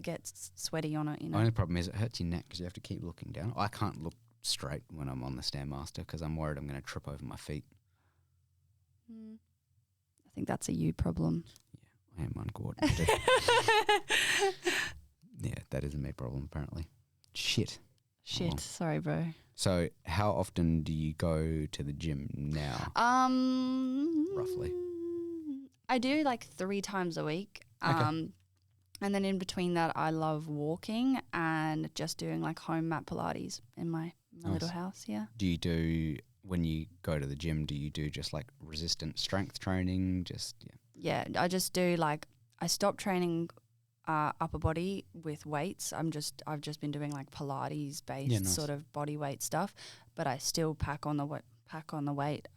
get sweaty on it. Only problem is it hurts your neck because you have to keep looking down. I can't look straight when I'm on the Stairmaster because I'm worried I'm going to trip over my feet. I think that's a you problem. Yeah, I am uncoordinated. Yeah, that is a me problem apparently. Shit. Oh. Sorry, bro. So how often do you go to the gym now? Roughly. I do like 3 times a week. And then in between that, I love walking and just doing like home mat Pilates in my little house. Yeah. Do you do, when you go to the gym, do you do just like resistant strength training? Yeah, I just do like, I stopped training upper body with weights. I've just been doing like Pilates based sort of body weight stuff, but I still pack on the weight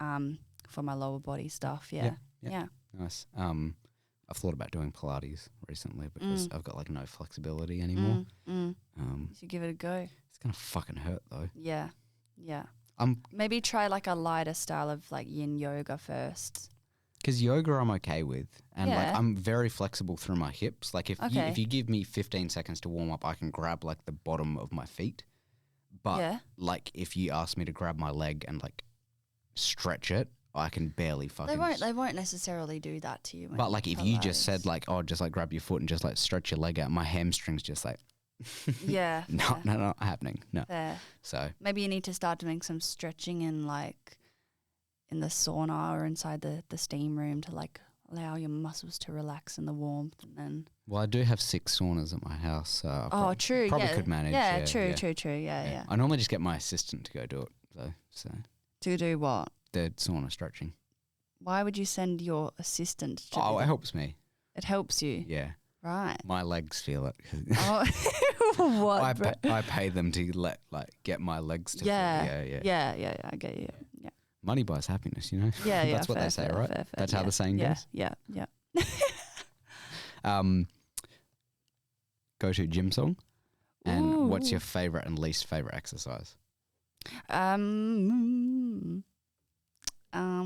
for my lower body stuff. Yeah. Nice. I've thought about doing Pilates recently because I've got like no flexibility anymore. You should give it a go. It's gonna fucking hurt though. Yeah. Maybe try like a lighter style of like yin yoga first. Because yoga I'm okay with. And like Yeah. I'm very flexible through my hips. Like if Okay. you give me 15 seconds to warm up, I can grab like the bottom of my feet. But Yeah. like if you ask me to grab my leg and like stretch it, I can barely fucking. They won't necessarily do that to you. When But like if you just said Pilates. like, oh, just like grab your foot and just like stretch your leg out, my hamstrings just like. Yeah. No, fair, no, not happening. No. fair. So Maybe you need to start doing some stretching in like in the sauna or inside the steam room to like allow your muscles to relax in the warmth, and then. well, I do have 6 saunas at my house, so I True. probably Yeah. could manage. Yeah. True. Yeah. Yeah. Yeah. I normally just get my assistant to go do it though. So To do what? the sauna stretching. Why would you send your assistant to do Oh, it that? helps me. It helps you. Yeah, Right. my legs feel it. Oh, what? bro? I pay them to get my legs to. Yeah. Yeah. Yeah. I get you. Yeah. Money buys happiness, you know. Yeah. Yeah. That's what fair, they say, fair, right? fair, fair, That's how yeah, the saying yeah, goes. Yeah. Yeah. Go to gym song, and what's Ooh. your favorite and least favorite exercise?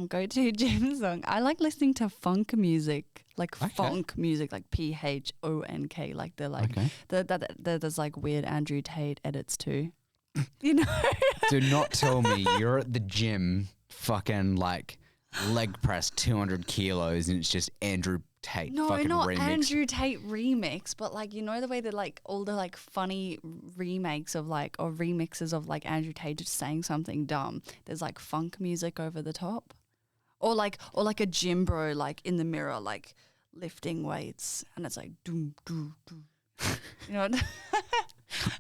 Go to gym song. I like listening to funk music, like Okay. funk music, like PHONK, like the like Okay. there's like weird Andrew Tate edits too. You know? Do not tell me you're at the gym fucking like leg press 200 kilos and it's just Andrew Tate No, fucking not remix. Andrew Tate remix, but like you know the way that like all the like funny remakes of like or remixes of like Andrew Tate just saying something dumb. There's like funk music over the top, or like a gym bro like in the mirror like lifting weights, and it's like doom doom doom. You know.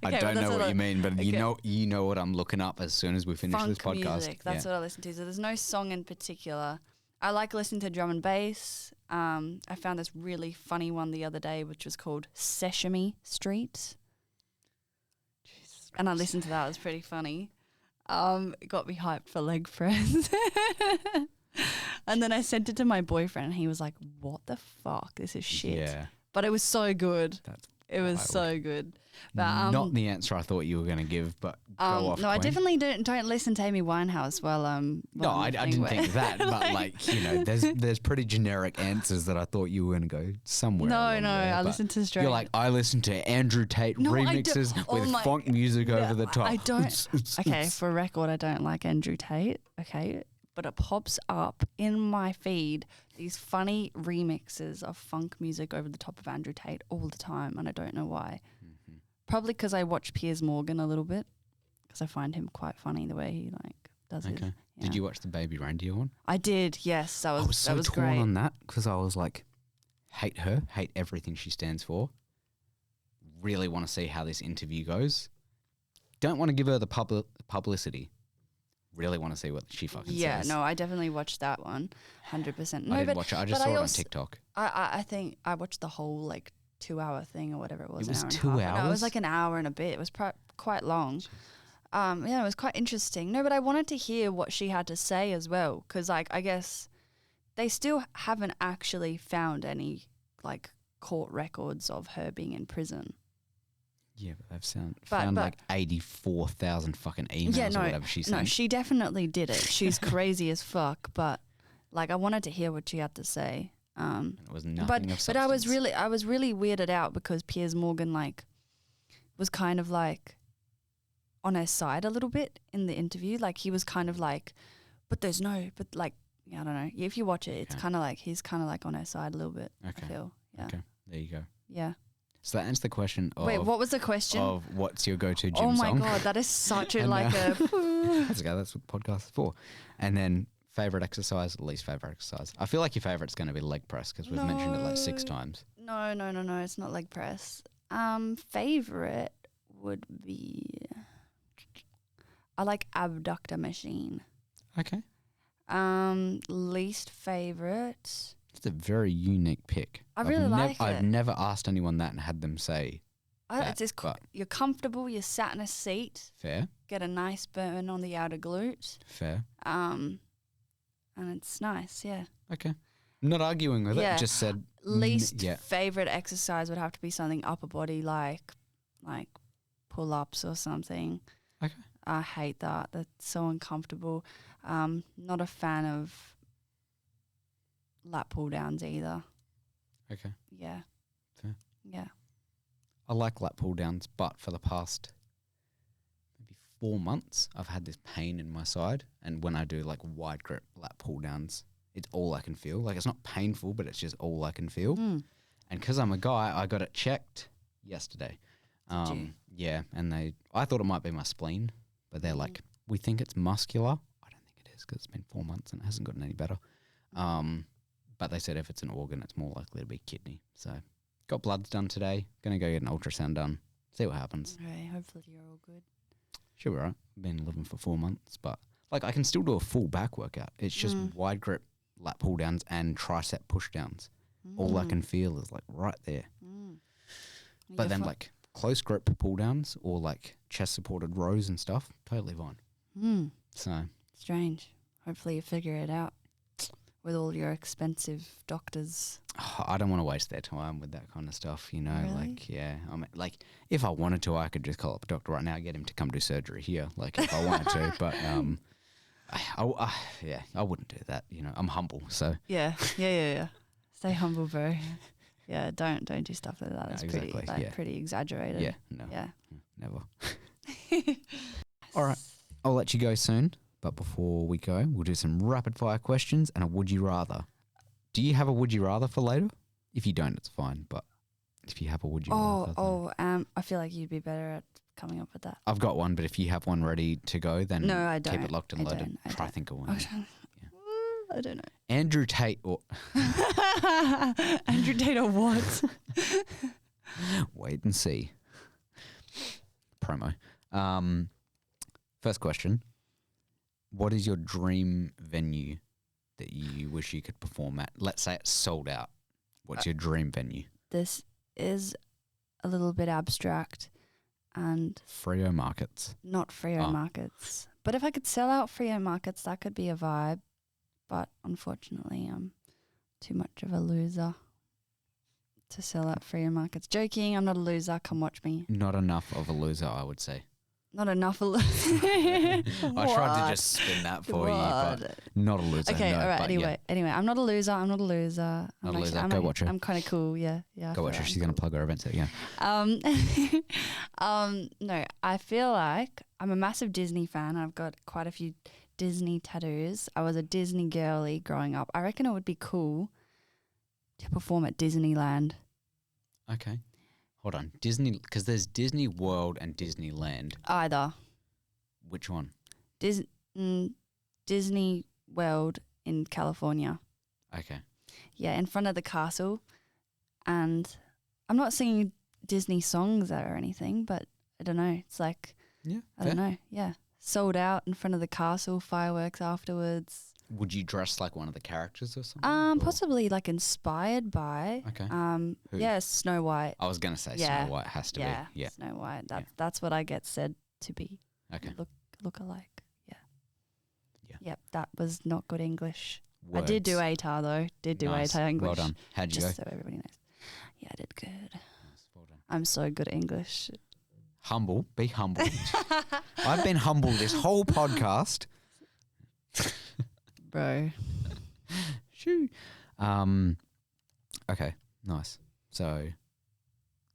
I Okay, don't well, know that's what you mean, but okay. you know what I'm looking up as soon as we finish this Funk podcast. music. That's what I listen to. So there's no song in particular. I like listening to drum and bass. I found this really funny one the other day, which was called Sesame Street. And I listened to that. It was pretty funny. It got me hyped for leg press. And then I sent it to my boyfriend, and he was like, "What the fuck? This is shit." Yeah. But it was so good. That's It was wild. so good. But Not the answer I thought you were going to give, but go off. no, I Queen. definitely don't listen to Amy Winehouse while No, while I'm I lifting didn't weight. think that, but like you know, there's pretty generic answers that I thought you were going to go somewhere. No, along there, I but listen to straight. You're like, I listen to Andrew Tate No, I don't- remixes oh with my- funk music Yeah, over the top. I don't. Okay, for record, I don't like Andrew Tate. Okay, but it pops up in my feed these funny remixes of funk music over the top of Andrew Tate all the time, and I don't know why. Mm-hmm. Probably because I watch Piers Morgan a little bit, because I find him quite funny the way he like does it. Okay. Yeah. Did you watch the Baby Reindeer one? I did. Yes, that I was was so that was torn great. on that because I was like, hate her, hate everything she stands for. Really want to see how this interview goes. Don't want to give her the publicity. Really want to see what she fucking Yeah, says. no, I definitely watched that one, 100%. No, I didn't but watch it. I just but saw it on also- TikTok. I think I watched the whole like 2-hour thing or whatever it was. It was an hour 2 and a half. No, it hours? was like an hour and a bit. It was quite long. Yeah, it was quite interesting. No, but I wanted to hear what she had to say as well, because like I guess they still haven't actually found any like court records of her being in prison. Yeah, but they've found But- like 84,000 fucking emails Yeah, or no, whatever she no, sent. she definitely did it. She's crazy as fuck, but like I wanted to hear what she had to say. And it was nothing But of but I was substance. really weirded out because Piers Morgan like was kind of like on her side a little bit in the interview. Like he was kind of like, but like yeah, I don't know. If you watch it, it's Okay. kind of like he's kind of like on her side a little bit. Okay. I feel yeah Okay. There you go. yeah. So that answers the question of, Wait, what was the question? of what's your go-to gym Oh my song. god, that is such a And, like a. That's okay. That's what the podcast is for. And then favorite exercise, least favorite exercise. I feel like your favorite's going to be leg press because we've mentioned it like 6 No. times. No, it's not leg press. Favorite would be I like abductor machine. Okay. Least favorite. It's a very unique pick. I really like I've it. never asked anyone that and had them say It's that, just but you're comfortable. You're sat in a seat. fair, Get a nice burn on the outer glute. fair. And it's nice. Yeah. Okay. I'm not arguing with Yeah. it. Just said Least yeah. favorite exercise would have to be something upper body like pull ups or something. Okay. I hate that. That's so uncomfortable. Not a fan of lat pull downs either. Okay. Yeah. Fair. Yeah. I like lat pull downs, but for the past maybe 4 months, I've had this pain in my side. And when I do like wide grip lat pull downs, it's all I can feel. Like it's not painful, but it's just all I can feel. Mm. And because I'm a guy, I got it checked yesterday. Did you? Yeah, and I thought it might be my spleen, but they're like, we think it's muscular. I don't think it is because it's been 4 months and it hasn't gotten any better. But they said if it's an organ, it's more likely to be kidney. So got bloods done today. Going to go get an ultrasound done. See what happens. Okay, hopefully you're all good. Should be right. Been living for 4 months, but like I can still do a full back workout. It's just wide grip lat pull downs and tricep push downs. All I can feel is like right there. But then like close grip pull downs or like chest supported rows and stuff, totally fine. So strange. Hopefully you figure it out with all your expensive doctors. I don't want to waste their time with that kind of stuff, you know. Really? Like, yeah, I mean, like if I wanted to, I could just call up a doctor right now, get him to come do surgery here, like if I wanted to. But I wouldn't do that. You know, I'm humble, so Yeah. Stay humble, bro. Yeah, don't do stuff like that. It's pretty exaggerated. yeah, no, Yeah. never. All right, I'll let you go soon. But before we go, we'll do some rapid fire questions and a would you rather. Do you have a would you rather for later? If you don't, it's fine. But if you have a would you rather, I feel like you'd be better at coming up with that. I've got one. But if you have one ready to go, then No, I don't. keep it locked and I loaded. don't. Try to think of one. I don't know. Andrew Tate or Andrew Tate or what? wait and see. Promo. First question. What is your dream venue that you wish you could perform at? Let's say it's sold out. What's your dream venue? This is a little bit abstract and Freo Markets. not Freo Markets. But if I could sell out Freo Markets, that could be a vibe. But unfortunately, I'm too much of a loser to sell out Freo Markets. Joking, I'm not a loser. Come watch me. Not enough of a loser, I would say. Not enough a loser. I tried to just spin that for you, but not a loser. Okay, no, all right. but Anyway, I'm not a loser. Not a loser. Go watch her. I'm kind of cool. Yeah. Go watch her. She's going to plug her events again. No, I feel like I'm a massive Disney fan. I've got quite a few Disney tattoos. I was a Disney girly growing up. I reckon it would be cool to perform at Disneyland. Okay. Hold on. Disney, because there's Disney World and Disneyland. Either. Which one? Disney World in California. Okay. Yeah, in front of the castle. And I'm not singing Disney songs there or anything, but I don't know. It's like, I don't know. Yeah. Sold out in front of the castle, fireworks afterwards. Would you dress like one of the characters or something? Possibly like inspired by. Okay. Who? Yeah, Snow White. I was going to say Yeah. Snow White has to be. Yeah. Snow White. That's what I get said to be. Okay. Look alike. Yeah. Yeah. Yep, that was not good English. Words. I did do ATAR though. Nice. ATAR English. Well done. How'd you Just go? so everybody knows. Yeah, I did good. Nice. Well done. I'm so good at English. Humble. Be humble. I've been humble this whole podcast. Bro. Shoo. Okay. Nice. So,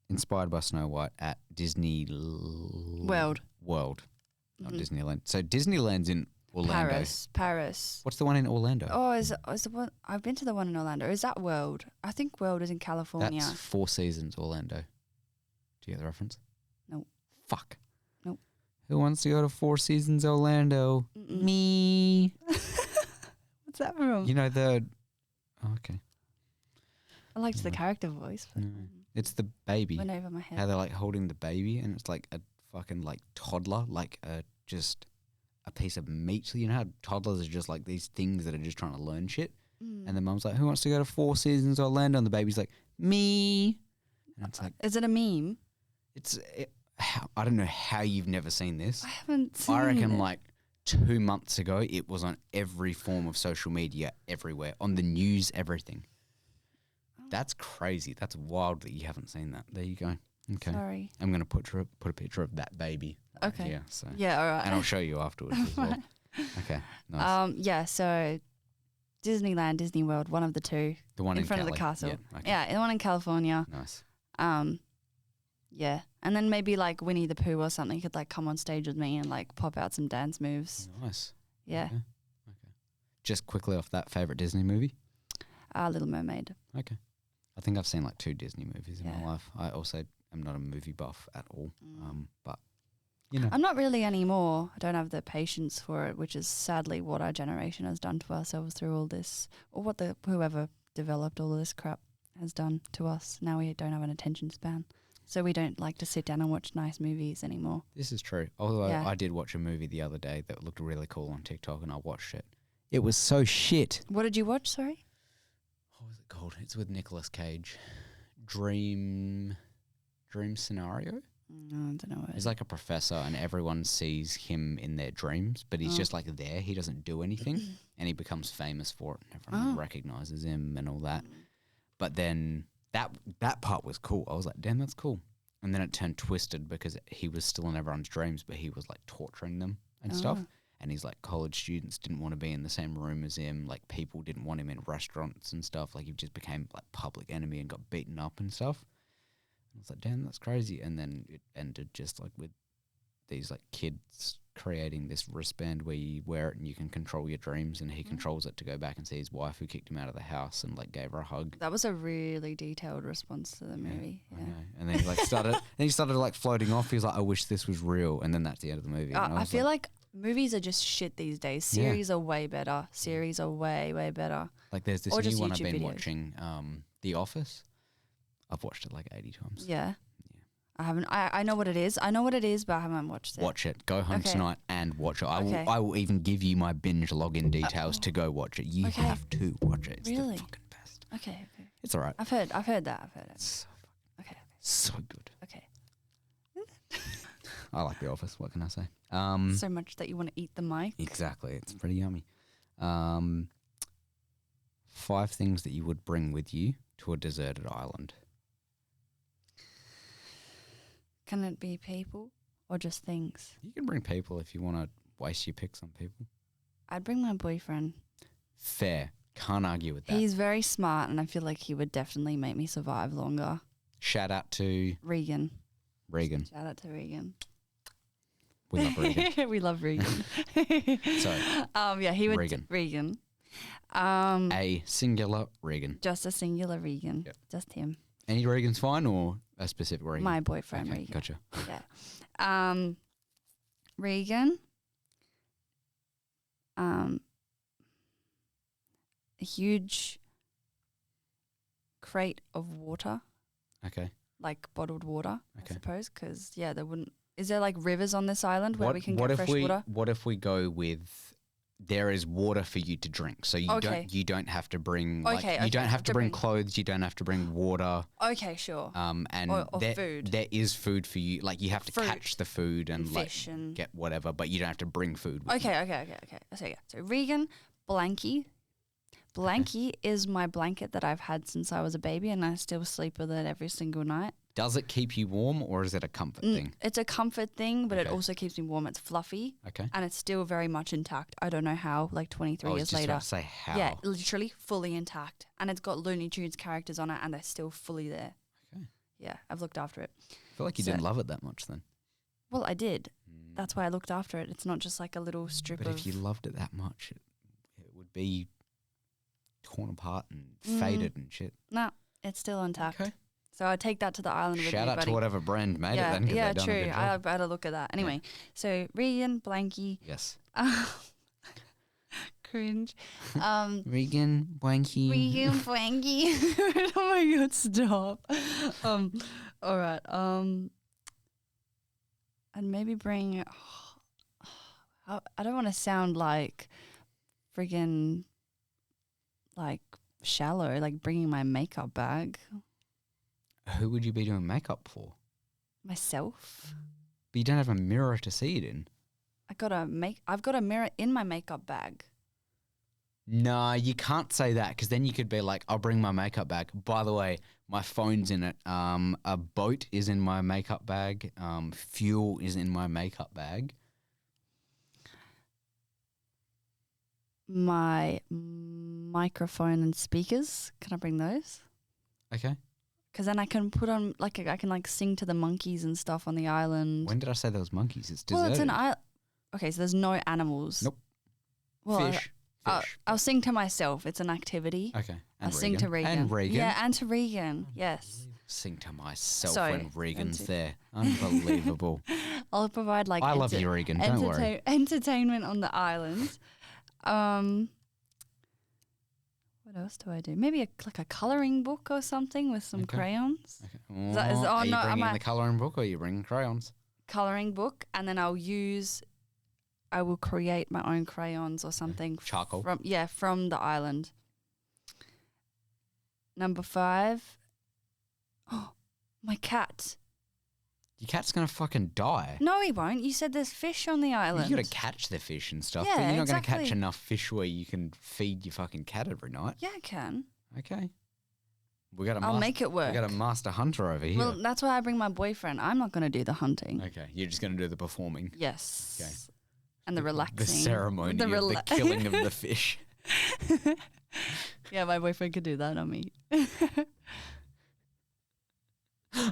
inspired by Snow White at Disney World. Not Disneyland. So Disneyland's in Orlando. Paris. What's the one in Orlando? Oh, is the one? I've been to the one in Orlando. Is that World? I think World is in California. That's Four Seasons Orlando. Do you get the reference? No. Fuck. Nope. Who wants to go to Four Seasons Orlando? Mm-mm. Me. What's that from? You know the... Oh, okay. I liked the character voice. But It's the baby. went over my head. How they're like holding the baby and it's like a fucking like toddler, like just a piece of meat. So you know how toddlers are just like these things that are just trying to learn shit? And the mum's like, who wants to go to Four Seasons Orlando? And the baby's like, me. And it's like... Is it a meme? I don't know how you've never seen this. I haven't seen I reckon it. like 2 months ago, it was on every form of social media, everywhere, on the news, everything. That's crazy. That's wild that you haven't seen that. There you go. Okay. Sorry. I'm going to put a picture of that baby. Okay. Yeah. So. Yeah, all right. And I'll show you afterwards as well. Okay. Nice. Yeah, so Disneyland, Disney World, one of the two. The one in front of the Cali. castle. Yeah, okay. Yeah, the one in California. Nice. Yeah. And then maybe like Winnie the Pooh or something could like come on stage with me and like pop out some dance moves. Nice. Yeah. Okay. Just quickly off that, favorite Disney movie? Little Mermaid. Okay. I think I've seen like 2 Disney movies in Yeah. my life. I also am not a movie buff at all. But you know, I'm not really anymore. I don't have the patience for it, which is sadly what our generation has done to ourselves through all this, or what whoever developed all this crap has done to us. Now we don't have an attention span. So we don't like to sit down and watch nice movies anymore. this is true. Although Yeah. I did watch a movie the other day that looked really cool on TikTok, and I watched it. It was so shit. What did you watch, sorry? What was it called? It's with Nicolas Cage. Dream Scenario? No, I don't know what it He's is. like a professor, and everyone sees him in their dreams, but he's just like there. He doesn't do anything, and he becomes famous for it. And everyone recognizes him and all that. But then that part was cool. I was like, damn, that's cool. And then it turned twisted because he was still in everyone's dreams, but he was like torturing them and stuff. And he's like, college students didn't want to be in the same room as him. Like, people didn't want him in restaurants and stuff. Like, he just became like public enemy and got beaten up and stuff. I was like, damn, that's crazy. And then it ended just like with these like kids creating this wristband where you wear it and you can control your dreams, and he controls it to go back and see his wife who kicked him out of the house and like gave her a hug. That was a really detailed response to the movie. I Yeah. know. And then he like started like floating off. He was like, I wish this was real. And then that's the end of the movie. And I was feel like movies are just shit these days. Series are way better. Series are way, way better. like there's this or new just one I've YouTube been videos. watching, The Office. I've watched it like 80 times. Yeah. I haven't. I know what it is. But I haven't watched it. Watch it. Go home Okay. tonight and watch it. Okay. I will even give you my binge login details to go watch it. You Okay. have to watch it. It's Really? the fucking best. Okay. It's all right. I've heard that. It's Okay. so good. Okay. I like The Office. What can I say? So much that you want to eat the mic. Exactly. It's pretty yummy. 5 things that you would bring with you to a deserted island. Can it be people or just things? You can bring people if you want to waste your picks on people. I'd bring my boyfriend. Fair. Can't argue with that. He's very smart, and I feel like he would definitely make me survive longer. Shout out to Regan. Regan. Shout out to Regan. We love Regan. We love Regan. Sorry. Yeah, he would. Regan. Regan. A singular Regan. Just a singular Regan. Yep. Just him. Any Regans fine or a specific Regan? My boyfriend, Okay, Regan. gotcha. Yeah. Regan. A huge crate of water, Okay. like bottled water, Okay. I suppose, because there wouldn't. Is there like rivers on this island where we can get fresh water? What if we go with there is water for you to drink, so you Okay. don't have to bring Okay, you don't okay. have to bring clothes, you don't have to bring water, Okay, sure. and Or there, food. there is food for you. Like you have to Fruit catch the food and like fish and get whatever, but you don't have to bring food. With you. Okay. So Regan, Blanky. Blanky is my blanket that I've had since I was a baby, and I still sleep with it every single night. Does it keep you warm, or is it a comfort thing? It's a comfort thing, but it Okay. also keeps me warm. It's fluffy, Okay. and it's still very much intact. I don't know how, like 23 I was years just later. about to say how. Yeah, literally fully intact. And it's got Looney Tunes characters on it, and they're still fully there. Okay. Yeah, I've looked after it. I feel like you So- didn't love it that much then. Well, I did. That's why I looked after it. It's not just like a little strip But of... if you loved it that much, it would be torn apart and faded and shit. No, it's still intact. Okay. So I take that to the island with Shout me, out buddy. to whatever brand made it then. 'Cause yeah, they done true. A good I job. better look at that. Anyway, so Regan, Blanky, Yes. cringe. Regan, Blanky. Regan, Blanky. Oh my god, stop. All right. And maybe bring. I don't want to sound like friggin' like shallow, like bringing my makeup bag. Who would you be doing makeup for? Myself. But you don't have a mirror to see it in. I've got a mirror in my makeup bag. No, you can't say that because then you could be like, I'll bring my makeup bag. By the way, my phone's in it. A boat is in my makeup bag. Fuel is in my makeup bag. my microphone and speakers. Can I bring those? Okay. Because then I can put on, like, I can, like, sing to the monkeys and stuff on the island. When did I say there was monkeys? It's deserted. Well, it's an island. Okay, so there's no animals. Nope. Well, Fish. I'll sing to myself. It's an activity. Okay. I'll sing to Regan. And Regan. Yeah, and to Regan. Yes. Sing to myself So, when Regan's there. Unbelievable. I'll provide, like, I love you, Regan. Don't worry. entertainment on the island. What else do I do? Maybe like a colouring book or something with some crayons. Okay. Are you bringing the colouring book or are you bringing crayons? Colouring book, and then I will create my own crayons or something. Charcoal. From the island. Number 5. Oh, my cat. Your cat's going to fucking die. No, he won't. You said there's fish on the island. You got to catch the fish and stuff, Yeah, but you're not going exactly. to catch enough fish where you can feed your fucking cat every night. Yeah, I can. Okay. I'll make it work. We got a master hunter over here. Well, that's why I bring my boyfriend. I'm not going to do the hunting. Okay, you're just going to do the performing. Yes. Okay. And the relaxing. The ceremony of the killing of the fish. Yeah, my boyfriend could do that on me.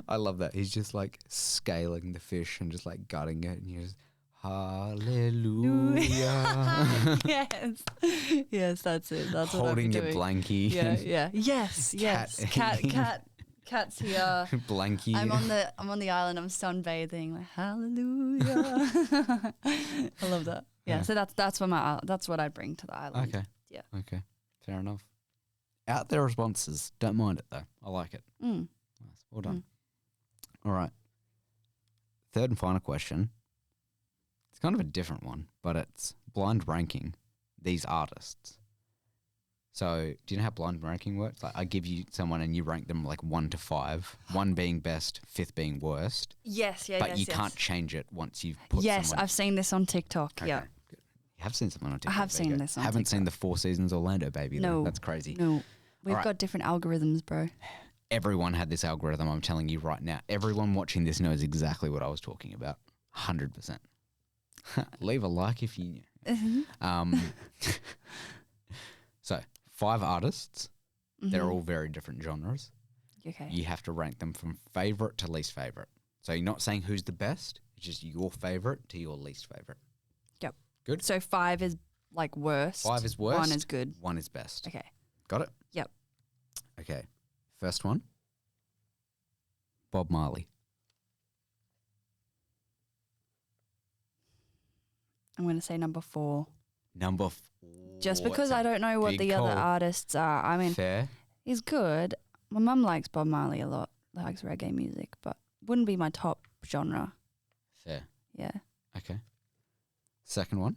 I love that. He's just like scaling the fish and just like gutting it, and you're just hallelujah. Yes. Yes, that's it. That's holding what I'm your doing. blankie. Yeah. Yes. Cat's here. Blankie. I'm on the island. I'm sunbathing. Like hallelujah. I love that. Yeah. So that's what I bring to the island. Okay. Yeah. Okay. Fair enough. Out there responses. Don't mind it though. I like it. Mm. Nice. Well done. All right. Third and final question. It's kind of a different one, but it's blind ranking these artists. So do you know how blind ranking works? Like I give you someone and you rank them like 1 to 5, 1 being best, 5th being worst. Yes, yeah, but you can't change it once you've put someone. I've seen this on TikTok. Okay, yeah. Good. You have seen someone on TikTok. I have seen this on Haven't TikTok. seen the 4 Seasons Orlando baby though. No. That's crazy. No. We've Alright. got different algorithms, bro. Everyone had this algorithm, I'm telling you right now. Everyone watching this knows exactly what I was talking about. 100%. Leave a like if you knew. So, 5 artists. They're all very different genres. Okay. You have to rank them from favourite to least favourite. So you're not saying who's the best, it's just your favourite to your least favourite. Yep. Good? So 5 is like worst. 5 is worst. 1 is good. 1 is best. Okay. Got it? Yep. Okay. First one. Bob Marley. I'm going to say number 4. Number 4. Just because I don't know what big the other call. artists are. I mean, Fair. he's good. My mum likes Bob Marley a lot, likes reggae music, but wouldn't be my top genre. Fair. Yeah. Okay. Second one.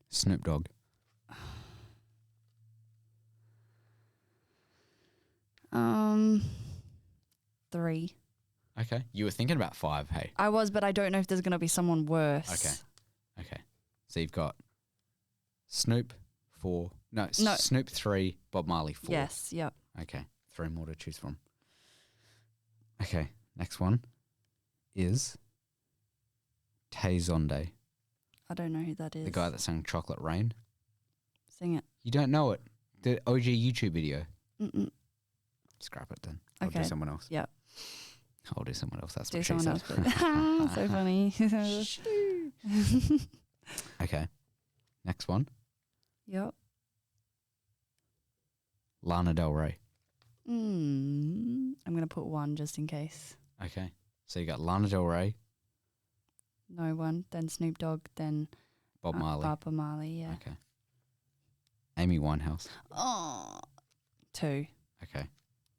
Snoop Dogg. Um, 3. Okay. You were thinking about 5, hey? I was, but I don't know if there's going to be someone worse. Okay. Okay. So you've got Snoop 4. No. No. Snoop 3, Bob Marley 4. Yes, yep. Okay. 3 more to choose from. Okay. Next one is Tate. I don't know who that is. The guy that sang Chocolate Rain. Sing it. You don't know it. The OG YouTube video. Mm-mm. Scrap it then. I'll Okay. do someone else. Yep. I'll do someone else. That's Do what she someone said. else. So funny. Okay. Next one. Yep. Lana Del Rey. I'm going to put 1 just in case. Okay. So you got Lana Del Rey, No 1, then Snoop Dogg, then Bob Marley. Bob Marley, yeah. Okay. Amy Winehouse. Oh, 2. Okay.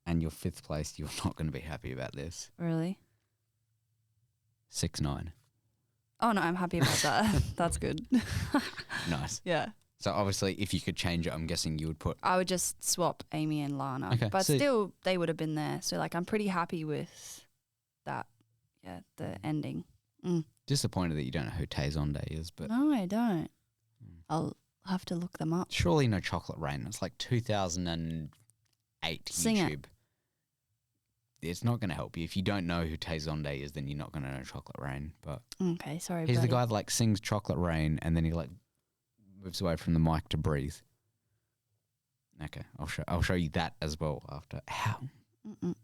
And your 5th place, you're not going to be happy about this. Really? 6ix9ine. Oh, no, I'm happy about that. That's good. Nice. Yeah. So obviously, if you could change it, I'm guessing you would put. I would just swap Amy and Lana. Okay, But so- still, they would have been there. So, like, I'm pretty happy with that. Yeah, the ending. Disappointed that you don't know who Tate is, but No, I don't. I'll have to look them up. surely no Chocolate Rain. It's like 2008 Sing it. YouTube. It's not going to help you. If you don't know who Tate is, then you're not going to know Chocolate Rain. But Okay, sorry, he's the buddy. guy that like sings Chocolate Rain and then he like moves away from the mic to breathe. Okay, I'll show you that as well after. How? Mm-mm.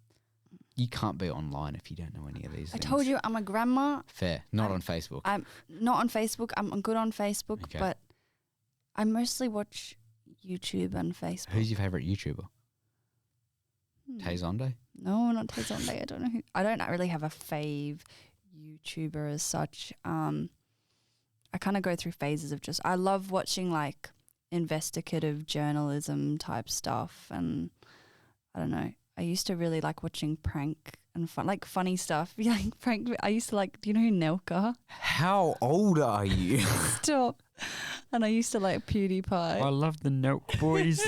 You can't be online if you don't know any of these things. I told you I'm a grandma. Fair. Not on Facebook. I'm not on Facebook. I'm good on Facebook, Okay. but I mostly watch YouTube and Facebook. Who's your favourite YouTuber? Tay Zonde? No, not Tate Zonde. I don't know who. I don't really have a fave YouTuber as such. I kind of go through phases of just. I love watching like investigative journalism type stuff, and I don't know. I used to really like watching prank and fun, like funny stuff. Yeah, like prank. I used to like. Do you know who Nelka? How old are you? Stop. And I used to like PewDiePie. I love the Nelk boys.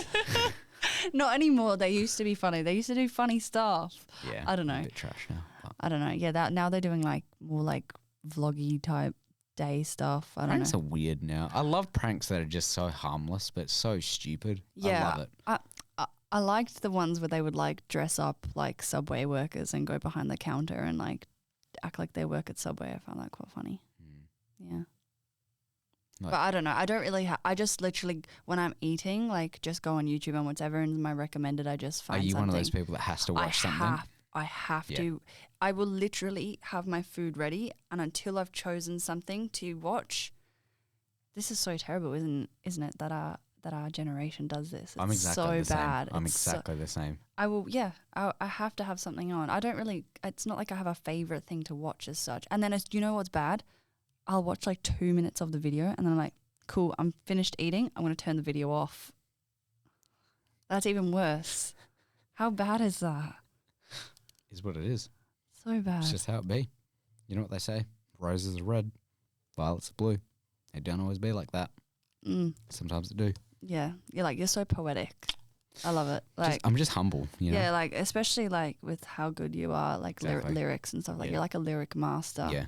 Not anymore. They used to be funny. They used to do funny stuff. Yeah. I don't know. A bit trash now. But I don't know. Yeah, that now they're doing like more like vloggy type day stuff. I don't pranks know. are weird now. I love pranks that are just so harmless but so stupid. Yeah, I love it. I liked the ones where they would like dress up like Subway workers and go behind the counter and like act like they work at Subway. I found that quite funny. Yeah. Like- But I don't know. I don't really. I just literally when I'm eating, like just go on YouTube and whatever in my recommended. I just Are find. you something. one of those people that has to watch something? I have Yeah. to. I will literally have my food ready, and until I've chosen something to watch, this is so terrible, isn't it? That our generation does this. It's I'm exactly so the bad. same. I'm It's so- exactly the same. I will. Yeah. I have to have something on. I don't really. It's not like I have a favorite thing to watch as such. And then you know what's bad? I'll watch like 2 minutes of the video, and then I'm like, cool. I'm finished eating. I'm gonna turn the video off. That's even worse. How bad is that? Is what it is. So bad. It's just how it be. You know what they say? Roses are red, violets are blue. They don't always be like that. Sometimes they do. Yeah, you're so poetic. I love it. Like, I'm just humble, you know? yeah, like especially like with how good you are, like Exactly. lyrics and stuff. Like Yeah. you're like a lyric master. Yeah.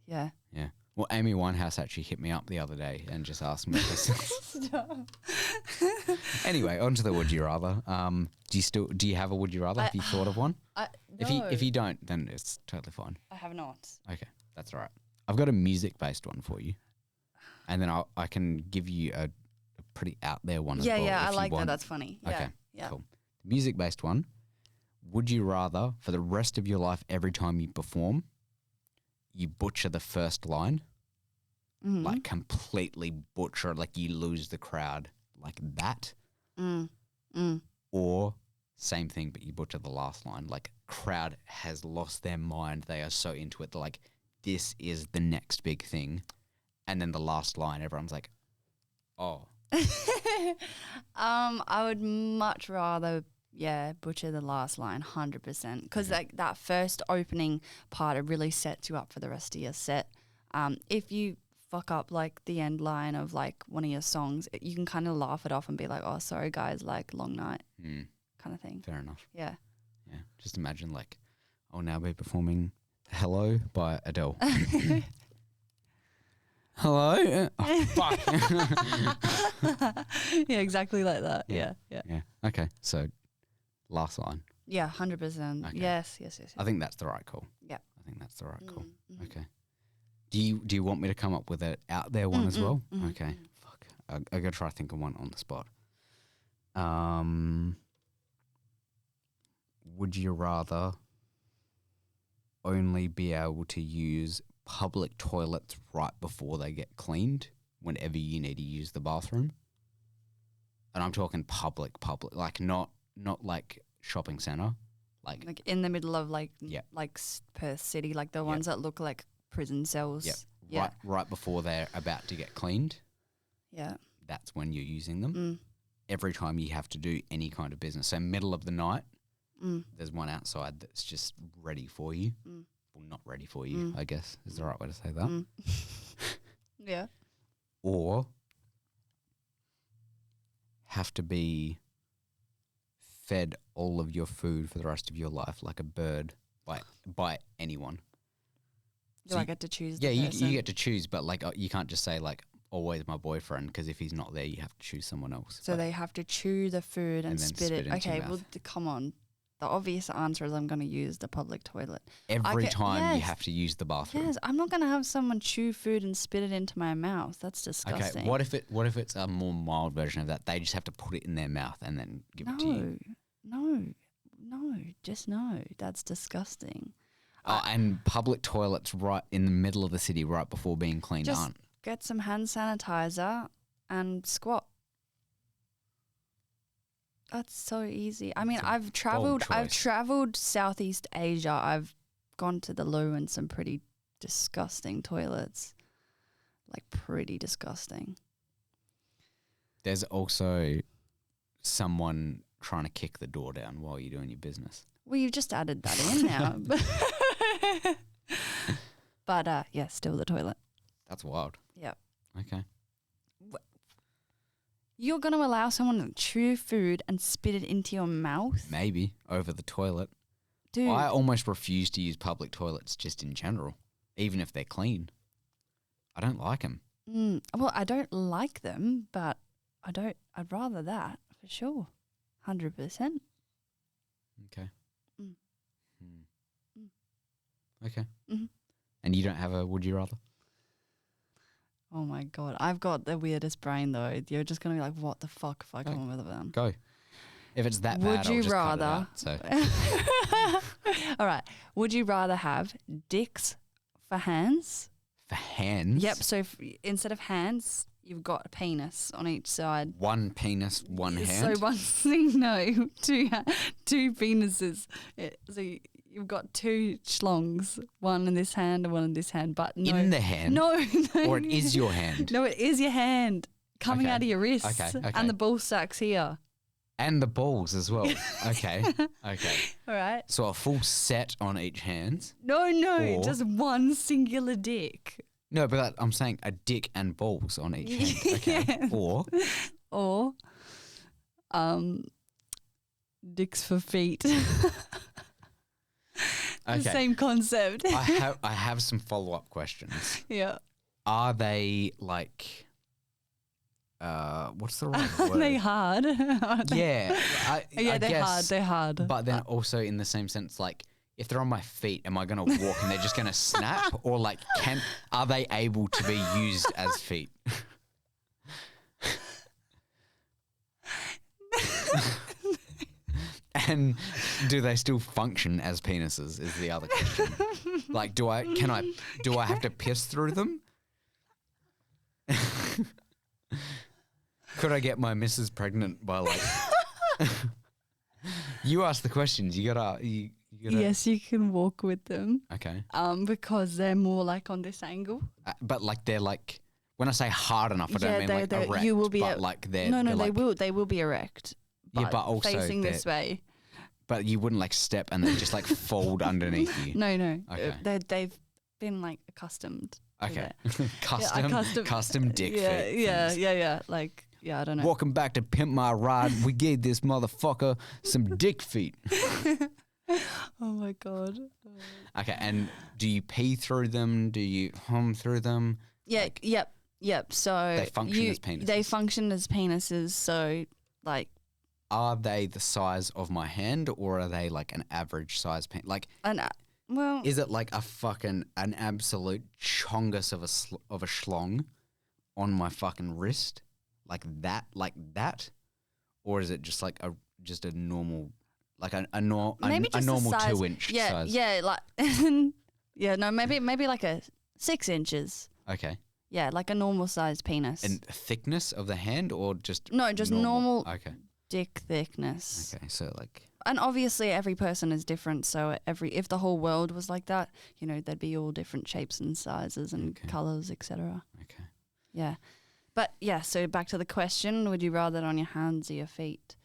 Yeah. Yeah. Well, Amy Winehouse actually hit me up the other day and just asked me this. Stop. Anyway, on to the would you rather. Do you have a would you rather? Have you thought of one? If you don't, then it's totally fine. I have not. Okay, that's all right. I've got a music based one for you, and then I can give you a pretty out there one as well. Yeah, I if you like that. want. That's funny. Yeah. Okay, Yeah. cool. Music based one. Would you rather, for the rest of your life, every time you perform, you butcher the first line, Mhm. like completely butcher, like you lose the crowd, like that, or same thing, but you butcher the last line, like crowd has lost their mind, they are so into it, they're like, this is the next big thing, and then the last line, everyone's like, oh. I would much rather, butcher the last line, 100%, because like that first opening part, it really sets you up for the rest of your set. If you fuck up like the end line of like one of your songs, you can kind of laugh it off and be like, oh, sorry guys, like long night kind of thing. Fair enough. Yeah. Yeah. Just imagine like, I'll now be performing Hello by Adele. Hello? Oh, fuck. Yeah, exactly like that. Yeah. Yeah. Yeah. Okay. So last line. Yeah, 100%. Okay. Yes. I think that's the right call. Yeah. I think that's the right call. Mhm. Okay. Do you want me to come up with an out there one as well? Okay. Fuck. I gotta try to think of one on the spot. Would you rather only be able to use public toilets right before they get cleaned whenever you need to use the bathroom? And I'm talking public, like not like shopping center, Like in the middle of like Yeah. like Perth City, like the ones that look like prison cells. Yep. Yeah. right before they're about to get cleaned. Yeah. That's when you're using them. Every time you have to do any kind of business. So middle of the night, there's one outside that's just ready for you. Well, not ready for you, I guess is the right way to say that. Yeah. Or have to be fed all of your food for the rest of your life like a bird by anyone. Do So I get to choose? Yeah, the you person? get to choose, but like you can't just say like always my boyfriend, because if he's not there, you have to choose someone else. So But they have to chew the food and then spit spit it. into your Okay, well, mouth. come on. the obvious answer is I'm going to use the public toilet. Every time you yes. have to use the bathroom. Yes, I'm not going to have someone chew food and spit it into my mouth. That's disgusting. Okay, what if it's a more mild version of that? They just have to put it in their mouth and then give it to you. No, that's disgusting. Oh, and public toilets right in the middle of the city right before being cleaned Just aren't. get some hand sanitizer and squat. That's so easy. I mean, I've traveled Southeast Asia. I've gone to the loo and some pretty disgusting toilets. Like pretty disgusting. There's also someone trying to kick the door down while you're doing your business. Well, you've just added that in now. But yeah, still the toilet. That's wild. Yep. Okay. You're going to allow someone to chew food and spit it into your mouth? Maybe over the toilet. Dude. I almost refuse to use public toilets just in general, even if they're clean. I don't like them. Well, I don't like them, but I'd rather that for sure. 100%. Okay. Mm. Okay. Mm-hmm. And you don't have a would you rather? Oh my God. I've got the weirdest brain though. You're just going to be like, what the fuck if I come up with them? Go. If it's that Would bad, you I'll just rather? cut it out, so. All right. Would you rather have dicks for hands? For hands? Yep. So instead of hands, you've got a penis on each side. One penis, one hand? So two penises. So you've got two schlongs, one in this hand and one in this hand. But no. In the hand? No. Or it is your hand? No, it is your hand coming out of your wrists. Okay. And the ball sack's here. And the balls as well. Okay. Okay. All right. So a full set on each hand? No, Or- just one singular dick. No, but I'm saying a dick and balls on each hand. Okay. Yes. Or dicks for feet. okay. The same concept. I have some follow-up questions. Yeah. Are they like what's the right word? Are they hard? Yeah. I they're guess, hard. They're hard. But then also in the same sense, like if they're on my feet, am I going to walk and they're just going to snap, or like are they able to be used as feet? And do they still function as penises? Is the other question. Like, do I have to piss through them? Could I get my missus pregnant by like? You ask the questions. You gotta. Yes, you can walk with them. Okay. Because they're more like on this angle. But like they're like when I say hard enough, I don't mean like erect. You will be but like they're no, they're they like, will be erect. But also facing this way. But you wouldn't like step and then just like fold underneath you. No. Okay. They've been like accustomed. Okay. To Custom dick feet. Yeah. Like, yeah, I don't know. Welcome back to Pimp My Ride. We gave this motherfucker some dick feet. Oh my God. Okay, and do you pee through them? Do you hum through them? Yeah, yep. So They function as penises. They function as penises. So like, are they the size of my hand, or are they like an average size penis? Like, well, is it like an absolute chongus of a schlong on my fucking wrist, like that, or is it just like a normal, like a normal 2-inch size? Yeah, like maybe like a 6 inches. Okay. Yeah, like a normal sized penis. And thickness of the hand, or just normal. Okay. Dick thickness. Okay, so like, and obviously every person is different. So if the whole world was like that, there'd be all different shapes and sizes and colors, etc. Okay. Yeah, but yeah. So back to the question: would you rather it on your hands or your feet?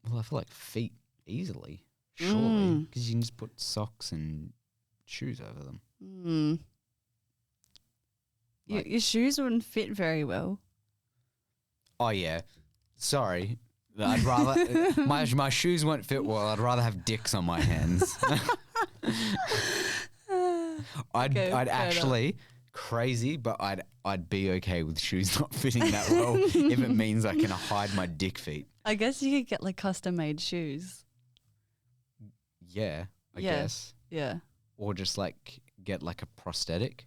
Well, I feel like feet easily, surely, because you can just put socks and shoes over them. Your shoes wouldn't fit very well. Oh yeah. Sorry, I'd rather my shoes won't fit well. I'd rather have dicks on my hands. I'd actually crazy, but I'd be okay with shoes not fitting that well if it means I can hide my dick feet. I guess you could get like custom made shoes. Yeah, I Yeah. guess. Yeah. Or just like get like a prosthetic.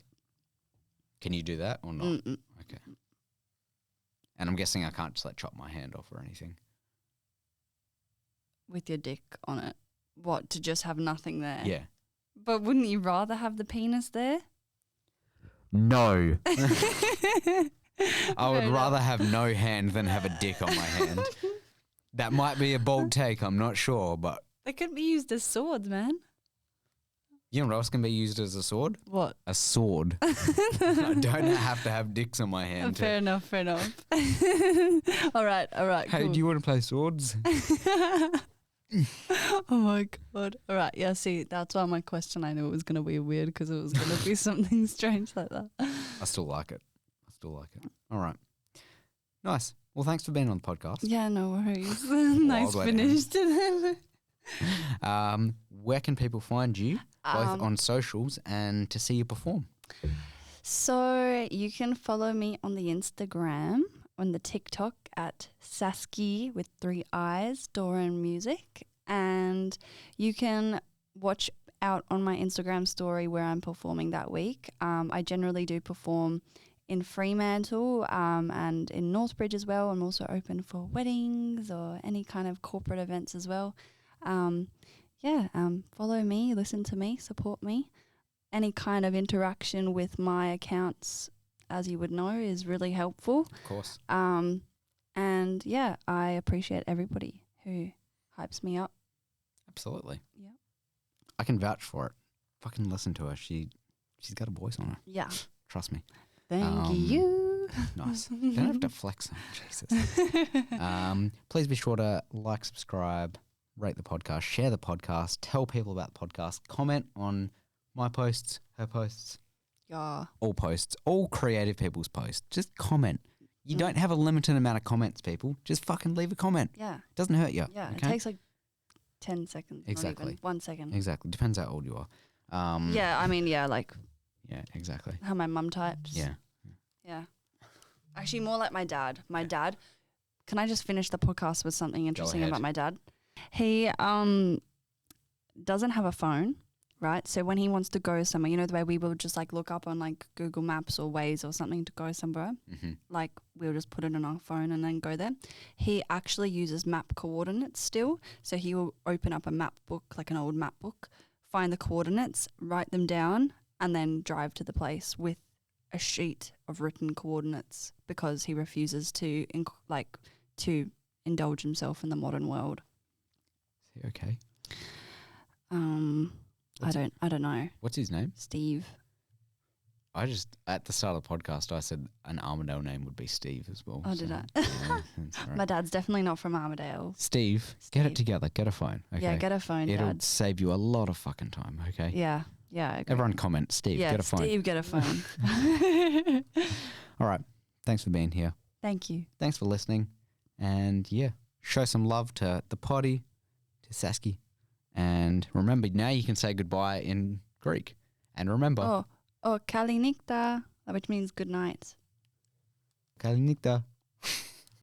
Can you do that or not? Mm-mm. Okay. And I'm guessing I can't just like chop my hand off or anything. With your dick on it. What, to just have nothing there? Yeah. But wouldn't you rather have the penis there? No. I would Fair rather enough. have no hand than have a dick on my hand. That might be a bold take, I'm not sure, but They could be used as swords, man. you know what else can be used as a sword? What? A sword. I don't have to have dicks on my hand. Fair enough, fair enough. All right, Hey, cool. do you want to play swords? Oh my God. All right, yeah, see, that's why my question, I knew it was going to be weird because it was going to be something strange like that. I still like it. All right. Nice. Well, thanks for being on the podcast. Yeah, no worries. Nice Wild way to end. finished. Where can people find you, both Um, on socials and to see you perform? So you can follow me on the Instagram, on the TikTok at Saskia with 3 I's, Doran Music. And you can watch out on my Instagram story where I'm performing that week. I generally do perform in Fremantle and in Northbridge as well. I'm also open for weddings or any kind of corporate events as well. Follow me, listen to me, support me. Any kind of interaction with my accounts, as you would know, is really helpful. Of course. And yeah, I appreciate everybody who hypes me up. Absolutely. Yeah. I can vouch for it. Fucking listen to her. She's got a voice on her. Yeah. Trust me. Thank you. Nice. Don't have to flex on Jesus. Please be sure to like, subscribe, rate the podcast, share the podcast, tell people about the podcast, comment on my posts, her posts, Yeah. all posts, all creative people's posts. Just comment. You don't have a limited amount of comments, people. Just fucking leave a comment. Yeah. It doesn't hurt you. Yeah. It okay? takes like 10 seconds. Exactly. Not even 1 second. Exactly. Depends how old you are. Yeah. I mean, yeah, like Yeah, exactly. how my mum types. Yeah. Yeah. Actually, more like my dad. My dad. Can I just finish the podcast with something interesting ahead. about my dad? He doesn't have a phone, right? So when he wants to go somewhere, you know the way we will just like look up on like Google Maps or Waze or something to go somewhere, Mm-hmm. like we'll just put it on our phone and then go there. He actually uses map coordinates still. So he will open up a map book, like an old map book, find the coordinates, write them down, and then drive to the place with a sheet of written coordinates because he refuses to to indulge himself in the modern world. Is he okay? I don't know. What's his name? Steve. I just, at the start of the podcast, I said an Armadale name would be Steve as well. Oh, did I? Yeah, that's all right. My dad's definitely not from Armadale. Steve, get it Steve. together. Get a phone. Okay. Yeah, get a phone, It'll Dad. save you a lot of fucking time. Okay. Yeah, I agree. Everyone comment, Steve, yeah, get a phone. Steve, get a phone. All right. Thanks for being here. Thank you. Thanks for listening. And yeah, show some love to the potty, to Saskia. And remember, now you can say goodbye in Greek. And remember, Oh, kalinikta, which means good night. Kalinikta.